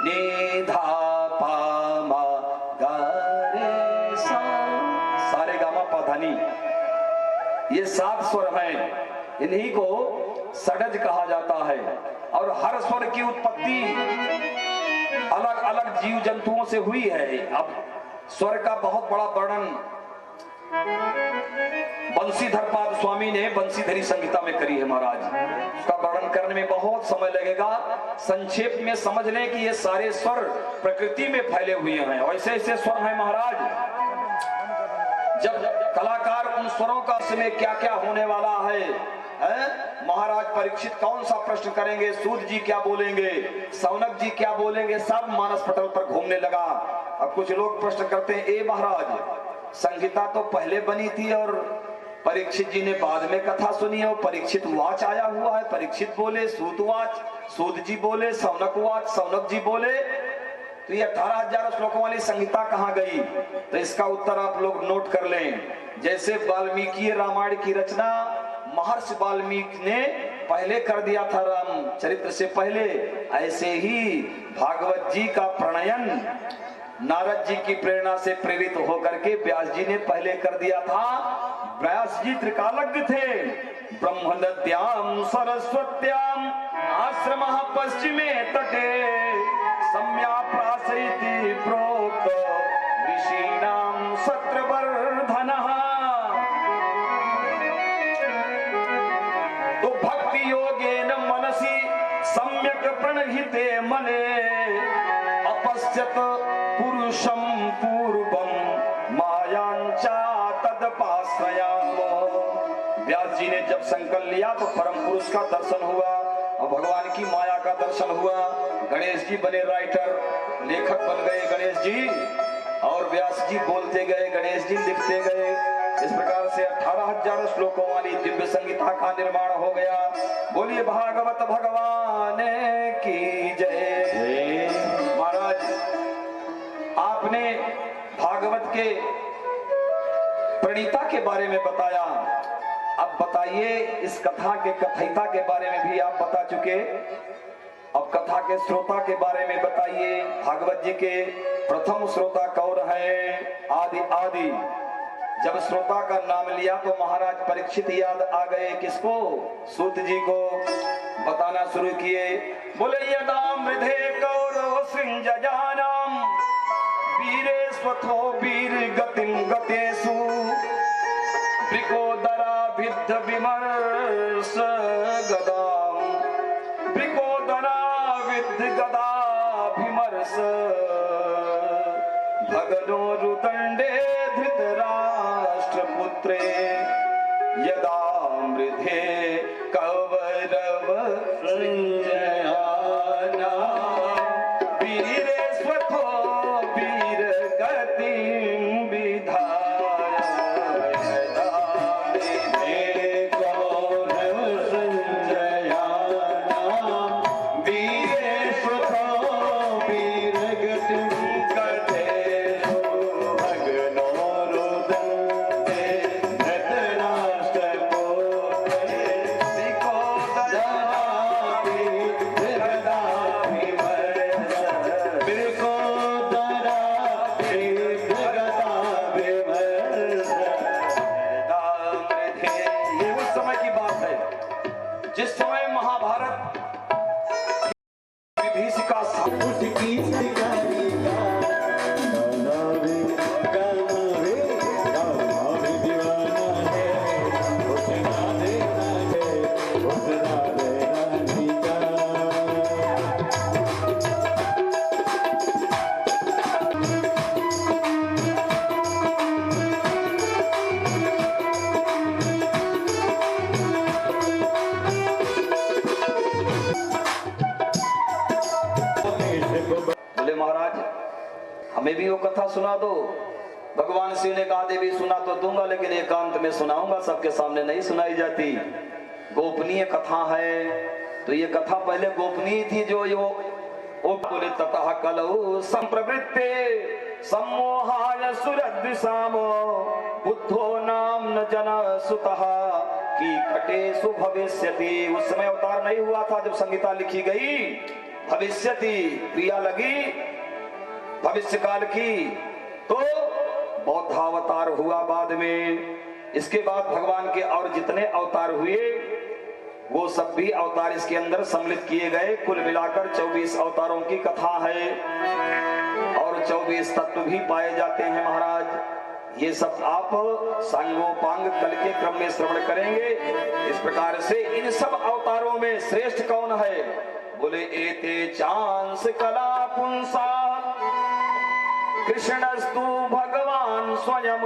नी, धा, पा, मा, गा, रे, सा। सारे गा मा पा धा नी, ये 7 स्वर हैं। इन्हीं को षडज कहा जाता है। और हर स्वर की उत्पत्ति अलग अलग जीव जंतुओं से हुई है। अब स्वर का बहुत बड़ा वर्णन बंशीधर पाद स्वामी ने बंशीधरी संहिता में करी है महाराज। उसका वर्णन करने में बहुत समय लगेगा। संक्षेप में समझ लें कि ये सारे स्वर प्रकृति में फैले हुए हैं। ऐसे ऐसे स्वर हैं महाराज। जब कलाकार उन स्वरों का समय क्या क्या होने वाला है, महाराज परीक्षित कौन सा प्रश्न करेंगे, सूत जी क्या बोलेंगे, सौनक जी क्या बोलेंगे, सब मानस पटल पर घूमने लगा। अब कुछ लोग प्रश्न करते हैं, ए महाराज संहिता तो पहले बनी थी और परीक्षित जी ने बाद में कथा सुनी है। परीक्षित वाच आया हुआ है, परीक्षित बोले, सूत वाच सूत जी बोले, सौनक वाच सौनक जी बोले, तो ये 18,000 श्लोकों वाली संहिता कहाँ गई? तो इसका उत्तर आप लोग नोट कर लें। जैसे वाल्मीकि रामायण की रचना महर्षि वाल्मीकि ने पहले कर दिया था राम चरित्र से पहले, ऐसे ही भागवत जी का प्रणयन नारद जी की प्रेरणा से प्रेरित होकर के व्यास जी ने पहले कर दिया था। व्यास जी त्रिकालज्ञ थे। ब्रह्म नद्याम सरस्वत्याम आश्रमः पश्चिमे तटे सम्या प्रासयति प्रोक्त ऋषीणाम सत्रवर्धनः। तो भक्ति योगेन मनसि सम्यक प्रणहिते मने अपश्यत पुरुषम पूर्वम मायांचा तदपाश्रयामो। व्यास जी ने जब संकल्प लिया तो परम पुरुष का दर्शन हुआ और भगवान की माया का दर्शन हुआ। गणेश जी बने राइटर, लेखक बन गए गणेश जी, और व्यास जी बोलते गए, गणेश जी लिखते गए। इस प्रकार से 18,000 श्लोकों वाली दिव्य संगीता का निर्माण हो गया। बोलिए भागवत भगवान की जय। महाराज, आपने भागवत के प्रणीता के बारे में बताया, अब बताइए इस कथा के कथयिता के बारे में भी आप बता चुके, अब कथा के श्रोता के बारे में बताइए। भागवत जी के प्रथम श्रोता कौन है? आदि आदि। जब श्रोता का नाम लिया तो महाराज परीक्षित याद आ गए। किसको? सूत जी को। बताना शुरू किए। बोले यदा मृधे कौरव सिंजजानाम वीरे स्वथो वीर गतिम गतेषु ब्रिकोदरा विद्ध विमर्श गदाम ब्रिकोदरा विद्ध गदा विमर्श भगनो रुदंडे धृतराष्ट्रपुत्रे यदा मृधे कौरव सिंजयाना वीरे स्वथो वीर गतिम विधाय यदा मृधे कौरव सिंजयाना वीरे स्वथो वीर गतिम गतेषु भगनो रुदंडे धृतराष्ट्रपुत्रे ब्रिकोदरा विद्ध गदा विमर्श ब्रिकोदरा विद्ध गदा विमर्श यदा मृधे। ये उस समय की बात है जिस समय महाभारत विभीषिका उसकी शिकारिया गाना भी दीवाना है, उतना देना है, उतना देना का। बोले महाराज हमें भी वो कथा सुना दो। भगवान शिव ने कहा देवी सुना तो दूंगा, लेकिन एकांत में सुनाऊंगा, सबके सामने नहीं सुनाई जाती। गोपनीय कथा है, तो ये कथा पहले गोपनीय थी। जो वो बोले ततः कलौ संप्रवृत्ते सम्मोहाय सुरद्विषामो बुद्धो नाम न जन सुतः की कटेषु भविष्यति। उस समय अवतार नहीं हुआ था जब संगीता लिखी गई। भविष्यति क्रिया लगी भविष्य काल की, तो बौद्धावतार हुआ बाद में। इसके बाद भगवान के और जितने अवतार हुए वो सब भी अवतार इसके अंदर सम्मिलित किए गए। कुल मिलाकर 24 अवतारों की कथा है और 24 तत्व भी पाए जाते हैं महाराज। ये सब आप सांगोपांग कल के क्रम में श्रवण करेंगे। इस प्रकार से इन सब अवतारों में श्रेष्ठ कौन है? बोले एते चांस कला पुंसा कृष्णस्तु भगवान स्वयं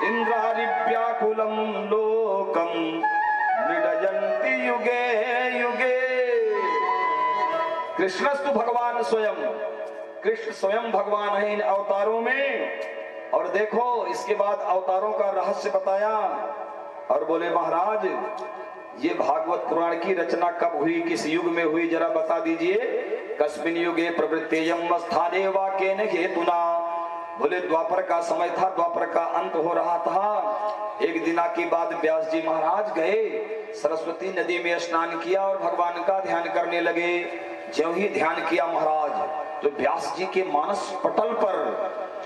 इंद्रारिव्याकुलम लोकम मृडयन्ति युगे युगे। कृष्णस्तु भगवान स्वयं, कृष्ण स्वयं भगवान है इन अवतारों में। और देखो इसके बाद अवतारों का रहस्य बताया और बोले महाराज ये भागवत पुराण की रचना कब हुई, किस युग में हुई, जरा बता दीजिए। कस्मिन युगे प्रवृत्तेयम स्थाने वा केन हेतुना। बोले द्वापर का समय था, द्वापर का अंत हो रहा था। एक दिना के बाद व्यास जी महाराज गए, सरस्वती नदी में स्नान किया और भगवान का ध्यान करने लगे। ज्यों ही ध्यान किया महाराज तो व्यास जी के मानस पटल पर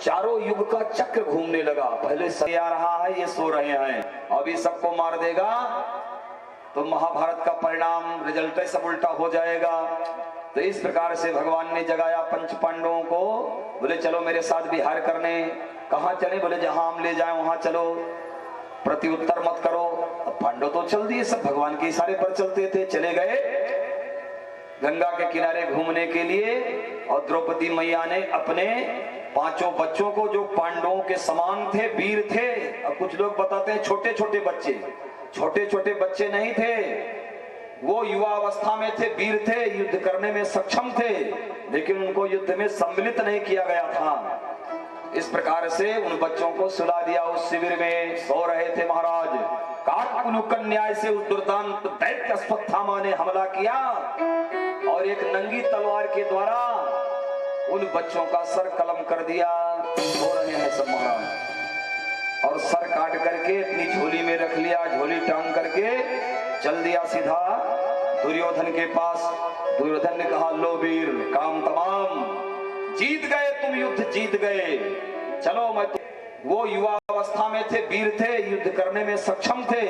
चारों युग का चक्र घूमने लगा। पहले सो आ रहा है, ये सो रहे हैं, अभी सबको मार देगा तो महाभारत का परिणाम रिजल्ट सब उल्टा हो जाएगा। तो इस प्रकार से भगवान ने जगाया पंच पांडवों को। बोले चलो मेरे साथ विहार करने। कहाँ चले? बोले जहां हम ले जाएं वहां चलो, प्रति उत्तर मत करो। अब पांडव तो चल दिए, सब भगवान के इशारे पर चलते थे। चले गए गंगा के किनारे घूमने के लिए और द्रौपदी मैया ने अपने पांचों बच्चों को जो पांडवों के समान थे, वीर थे। अब कुछ लोग बताते हैं छोटे छोटे बच्चे नहीं थे, वो युवा अवस्था में थे, वीर थे, युद्ध करने में सक्षम थे, लेकिन उनको युद्ध में सम्मिलित नहीं किया गया था। इस प्रकार से उन बच्चों को सुला दिया। उस शिविर में सो रहे थे महाराज। काककुलुकन न्याय से उस दुर्दांत दैत्य अश्वत्थामा ने हमला किया और एक नंगी तलवार के द्वारा उन बच्चों का सर कलम कर दिया। सो रहे हैं सब महाराज, और सर काट करके अपनी झोली में रख लिया, झोली टांग करके चल दिया सीधा दुर्योधन के पास। दुर्योधन ने कहा, लो वीर, काम तमाम, जीत गए तुम, युद्ध जीत गए, चलो मैं वो युवा अवस्था में थे, वीर थे, युद्ध करने में सक्षम थे,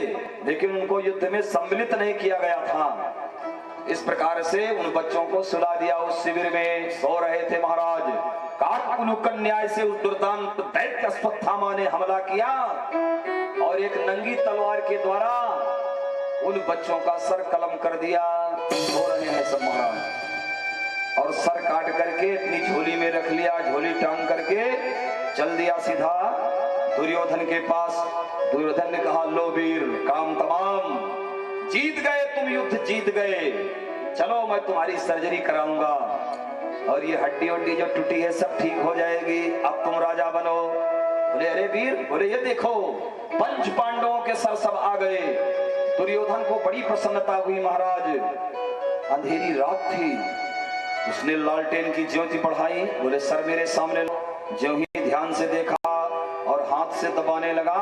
लेकिन उनको युद्ध में सम्मिलित नहीं किया गया था। इस प्रकार से उन बच्चों को सुला दिया। उस शिविर में सो रहे थे महाराज। काककुलुकन न्याय से उस दुर्दांत दैत्य अश्वत्थामा ने हमला किया और एक नंगी तलवार के द्वारा उन बच्चों का सर कलम कर दिया। सो रहे हैं सब महाराज, और सर काट करके अपनी झोली में रख लिया, झोली टांग करके चल दिया सीधा दुर्योधन के पास। दुर्योधन ने कहा, लो वीर, काम तमाम, जीत गए तुम, युद्ध जीत गए, चलो मैं तुम्हारी सर्जरी कराऊंगा और ये हड्डी वड्डी जो टूटी है सब ठीक हो जाएगी, अब तुम राजा बनो। बोले, अरे वीर, बोले ये देखो, पंच पांडवों के सर सब आ गए। दुर्योधन को बड़ी प्रसन्नता हुई महाराज। अंधेरी रात थी, उसने लालटेन की ज्योति बढ़ाई। बोले, सर मेरे सामने। जो ही ध्यान से देखा और हाथ से दबाने लगा,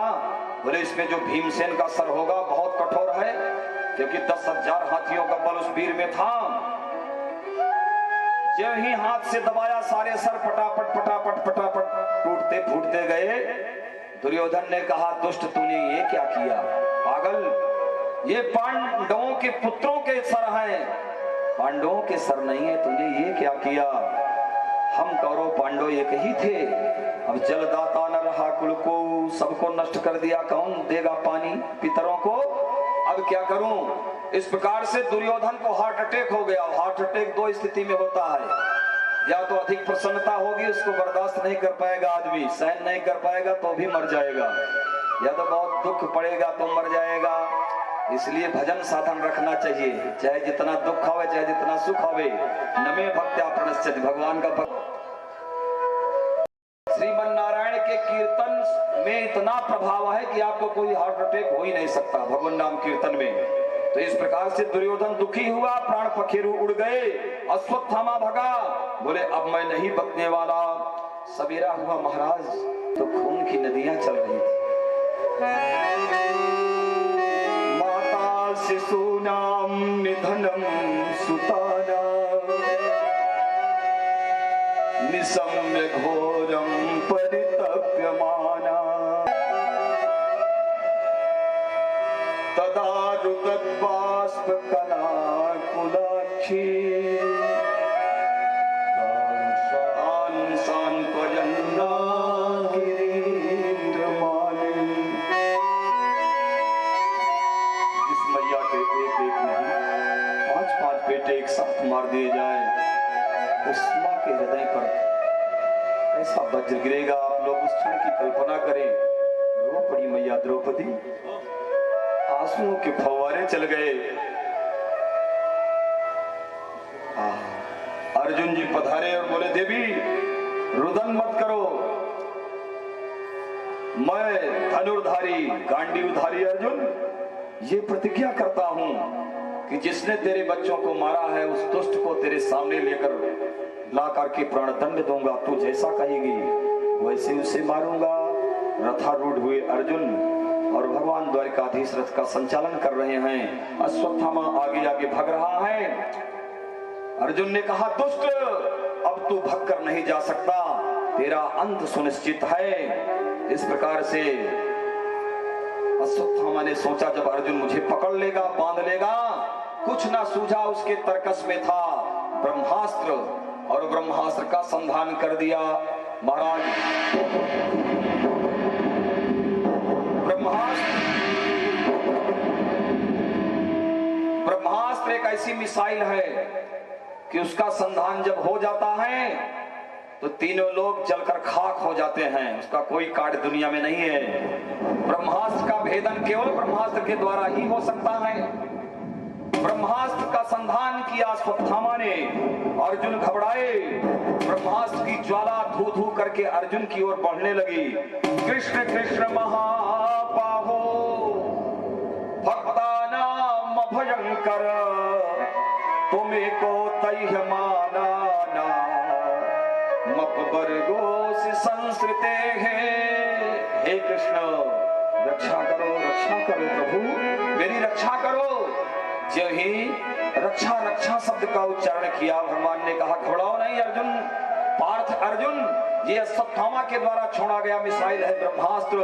बोले इसमें जो भीमसेन का सर होगा बहुत कठोर है, क्योंकि 10,000 हाथियों का बल उस वीर में था। जो ही हाथ से दबाया, सारे सर पटापट टूटते फूटते गए। दुर्योधन ने कहा, दुष्ट, तूने ये क्या किया? पागल, ये पांडवों के पुत्रों के सर हैं, पांडवों के सर नहीं है, तूने ये क्या किया? हम कौरव पांडव एक ही थे, अब जलदाता न रहा कुल को, सबको नष्ट कर दिया, कौन देगा पानी पितरों को? अब क्या करूं? इस प्रकार से दुर्योधन को हार्ट अटैक हो गया। हार्ट अटैक दो स्थिति में होता है, या तो अधिक प्रसन्नता होगी, उसको बर्दाश्त नहीं कर पाएगा आदमी, सहन नहीं कर पाएगा तो भी मर जाएगा, या तो बहुत दुख पड़ेगा तो मर जाएगा। इसलिए भजन साधन रखना चाहिए, चाहे जितना दुख आवे, चाहे जितना सुख आवे। नमे भक्त्या प्रणश्यति, भगवान का भक्त। श्रीमन नारायण के कीर्तन में इतना प्रभाव है कि आपको कोई हार्ट अटैक हो ही नहीं सकता भगवान नाम कीर्तन में। तो इस प्रकार से दुर्योधन दुखी हुआ, प्राण पखेरु उड़ गए, अश्वत्थामा भगा। बोले, अब मैं नहीं बचने वाला। सवेरा हुआ महाराज, तो खून की नदियां चल रही थी। शिशूनां निधनं सुताना निशम्य घोरं परितप्यमाना तदा रुदद्बाष्पकला कुलाक्षी सांत्वयन्ना गिरीन्द्रमाली। पांच बेटे एक साथ मार दिए जाए, उस मां के हृदय पर ऐसा वज्र गिरेगा, आप लोग उस क्षण की कल्पना करें। रो पड़ी मैया द्रौपदी, आंसुओं के फव्वारे चल गए। अर्जुन जी पधारे और बोले, देवी रुदन मत करो, मैं धनुर्धारी गांडीवधारी अर्जुन ये प्रतिज्ञा करता हूं कि जिसने तेरे बच्चों को मारा है, उस दुष्ट को तेरे सामने लेकर ला करके प्राण दंड दूंगा। तू जैसा कहेगी वैसे उसे मारूंगा। रथारूढ़ हुए अर्जुन और भगवान द्वारिकाधीश रथ का संचालन कर रहे हैं। अश्वत्थामा आगे आगे भाग रहा है। अर्जुन ने कहा, दुष्ट, अब तू भाग कर नहीं जा सकता, तेरा अंत सुनिश्चित है। इस प्रकार से अश्वत्थामा ने सोचा, जब अर्जुन मुझे पकड़ लेगा, बांध लेगा। कुछ ना सूझा, उसके तर्कस में था ब्रह्मास्त्र, और ब्रह्मास्त्र का संधान कर दिया महाराज। ब्रह्मास्त्र एक ऐसी मिसाइल है कि उसका संधान जब हो जाता है तो तीनों लोग जलकर खाक हो जाते हैं, उसका कोई कार्ड दुनिया में नहीं है। ब्रह्मास्त्र का भेदन केवल ब्रह्मास्त्र के द्वारा ही हो सकता है। ब्रह्मास्त्र का संधान किया अश्वत्थामा ने, अर्जुन घबराए, ब्रह्मास्त्र की ज्वाला धू धू करके अर्जुन की ओर बढ़ने लगी। कृष्ण कृष्ण महाबाहो भक्तानाम भयंकर, तुम्हें को तैह माना मपवर्गों से संस्कृते हैं। हे कृष्ण रक्षा करो प्रभु, मेरी रक्षा करो। जो ही रक्षा रक्षा शब्द का उच्चारण किया, भगवान ने कहा घबराओ नहीं अर्जुन, पार्थ अर्जुन, ये अश्वत्थामा के द्वारा छोड़ा गया मिसाइल है ब्रह्मास्त्र,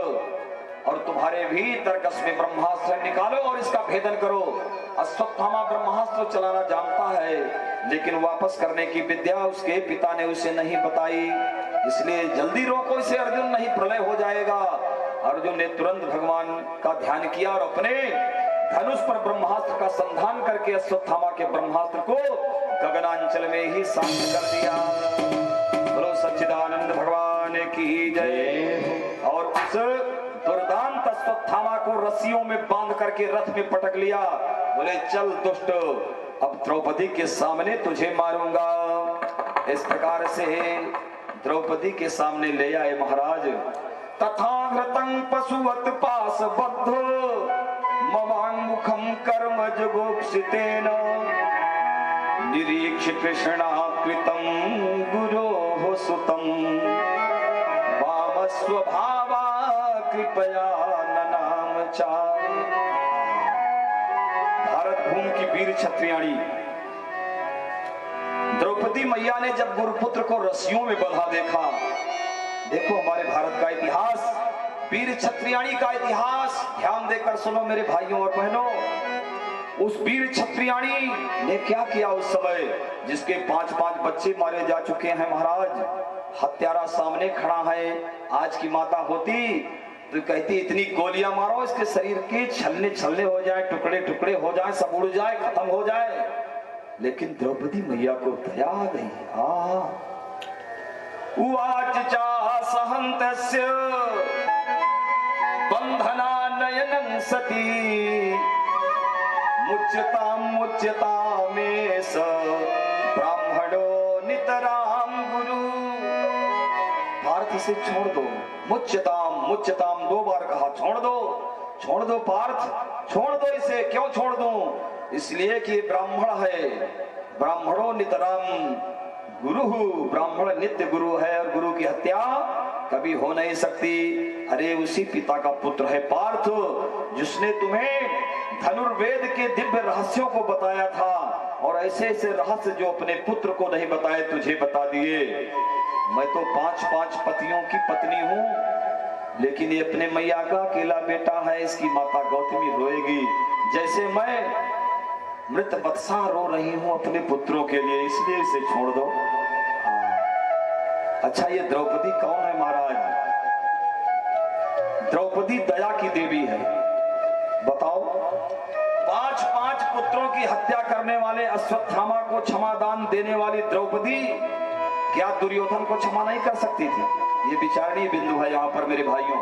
और तुम्हारे भी तरकस में ब्रह्मास्त्र निकालो और इसका भेदन करो। अश्वत्थामा ब्रह्मास्त्र चलाना जानता है, लेकिन वापस करने की विद्या उसके पिता ने उसे नहीं बताई, इसलिए जल्दी रोको इसे अर्जुन, नहीं प्रलय हो जाएगा। अर्जुन ने तुरंत भगवान का ध्यान किया और अपने धनुष पर ब्रह्मास्त्र का संधान करके अश्वत्थामा के ब्रह्मास्त्र को गगनांचल में ही शांत कर दिया। बोलो सच्चिदानंद भगवान की जय। और उस दुर्दांत अश्वत्थामा को रस्सियों में बांध करके रथ में पटक लिया। बोले चल दुष्ट, अब द्रौपदी के सामने तुझे मारूंगा। इस प्रकार से द्रौपदी के सामने ले आए महाराज। तथाघृतं पशुवत पास बद्ध ममांगमुखम कर्म जुगुप्सितेन, निरीक्ष कृष्णा कृतं गुरोः सुतं, वाम स्वभावा कृपया ननाम चा। भारत भूमि की वीर क्षत्रियाणी द्रौपदी मैया ने जब गुरुपुत्र को रस्सियों में बंधा देखा, देखो हमारे भारत का इतिहास, वीर क्षत्रियाणी का इतिहास ध्यान देकर सुनो मेरे भाइयों और बहनों। उस वीर क्षत्रियाणी ने क्या किया उस समय, जिसके 5-5 बच्चे मारे जा चुके हैं महाराज, हत्यारा सामने खड़ा है। आज की माता होती तो कहती इतनी गोलियां मारो इसके शरीर के छलने छलने हो जाए, टुकड़े टुकड़े हो जाए, सब उड़ जाए, खत्म हो जाए। लेकिन द्रौपदी मैया को दया आ गई। उवाच चा सहन्तस्य बंधना नयनं सती, मुच्यतामेष ब्राह्मणो नितराम गुरु। पार्थ इसे छोड़ दो, मुच्यताम 2 बार कहा, छोड़ दो पार्थ, छोड़ दो इसे। क्यों छोड़ दूं? इसलिए कि ब्राह्मण है, ब्राह्मणो नितराम गुरु, ब्राह्मण नित्य गुरु है और गुरु की हत्या कभी हो नहीं सकती। अरे उसी पिता का पुत्र है पार्थ, जिसने तुम्हें धनुर्वेद के दिव्य रहस्यों को बताया था, और ऐसे ऐसे रहस्य जो अपने पुत्र को नहीं बताए तुझे बता दिए। मैं तो 5-5 पतियों की पत्नी हूँ, लेकिन ये अपने मैया का अकेला बेटा है, इसकी माता गौतमी रोएगी जैसे मैं मृत वत्सा रो रही हूं अपने पुत्रों के लिए, इसलिए इसे छोड़ दो। अच्छा ये द्रौपदी कौन है महाराज? द्रौपदी दया की देवी है। बताओ, 5-5 पुत्रों की हत्या करने वाले अश्वत्थामा को क्षमादान देने वाली द्रौपदी क्या दुर्योधन को क्षमा नहीं कर सकती थी? ये विचारणीय बिंदु है यहाँ पर मेरे भाइयों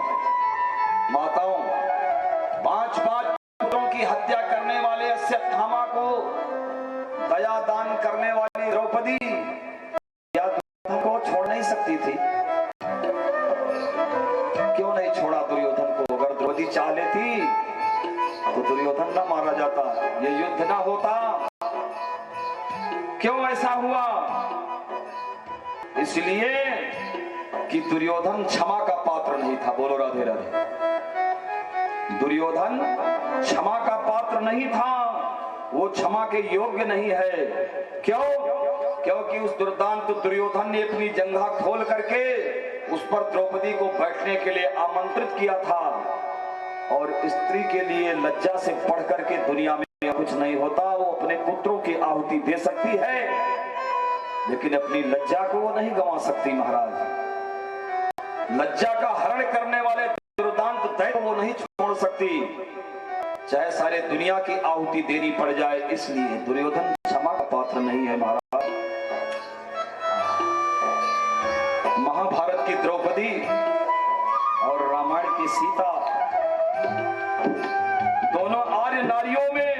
माताओं। 5-5 पुत्रों की हत्या करने वाले अश्वत्थामा को दया दान करने वाली द्रौपदी क्या दुर्योधन को छोड़ नहीं सकती थी? क्यों नहीं छोड़ा दुर्योधन को? अगर द्रौपदी चाह लेती तो दुर्योधन ना मारा जाता, ये युद्ध ना होता। क्यों ऐसा हुआ? इसलिए कि दुर्योधन क्षमा का पात्र नहीं था। बोलो राधे राधे। दुर्योधन क्षमा का पात्र नहीं था, वो क्षमा के योग्य नहीं है। क्यों? क्योंकि उस दुर्दांत दुर्योधन ने अपनी जंघा खोल करके उस पर द्रौपदी को बैठने के लिए आमंत्रित किया था, और स्त्री के लिए लज्जा से बढ़ करके दुनिया में कुछ नहीं होता। वो अपने पुत्रों की आहुति दे सकती है, लेकिन अपनी लज्जा को वो नहीं गंवा सकती महाराज। लज्जा का हरण करने वाले दुर्दांत दैत्य वो नहीं छोड़ सकती, चाहे सारे दुनिया की आहुति देनी पड़ जाए। इसलिए दुर्योधन क्षमा का पात्र नहीं है महाराज। सीता, दोनों आर्य नारियों में,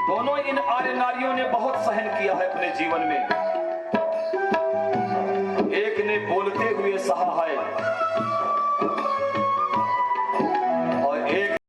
दोनों इन आर्य नारियों ने बहुत सहन किया है अपने जीवन में। एक ने बोलते हुए सहा है,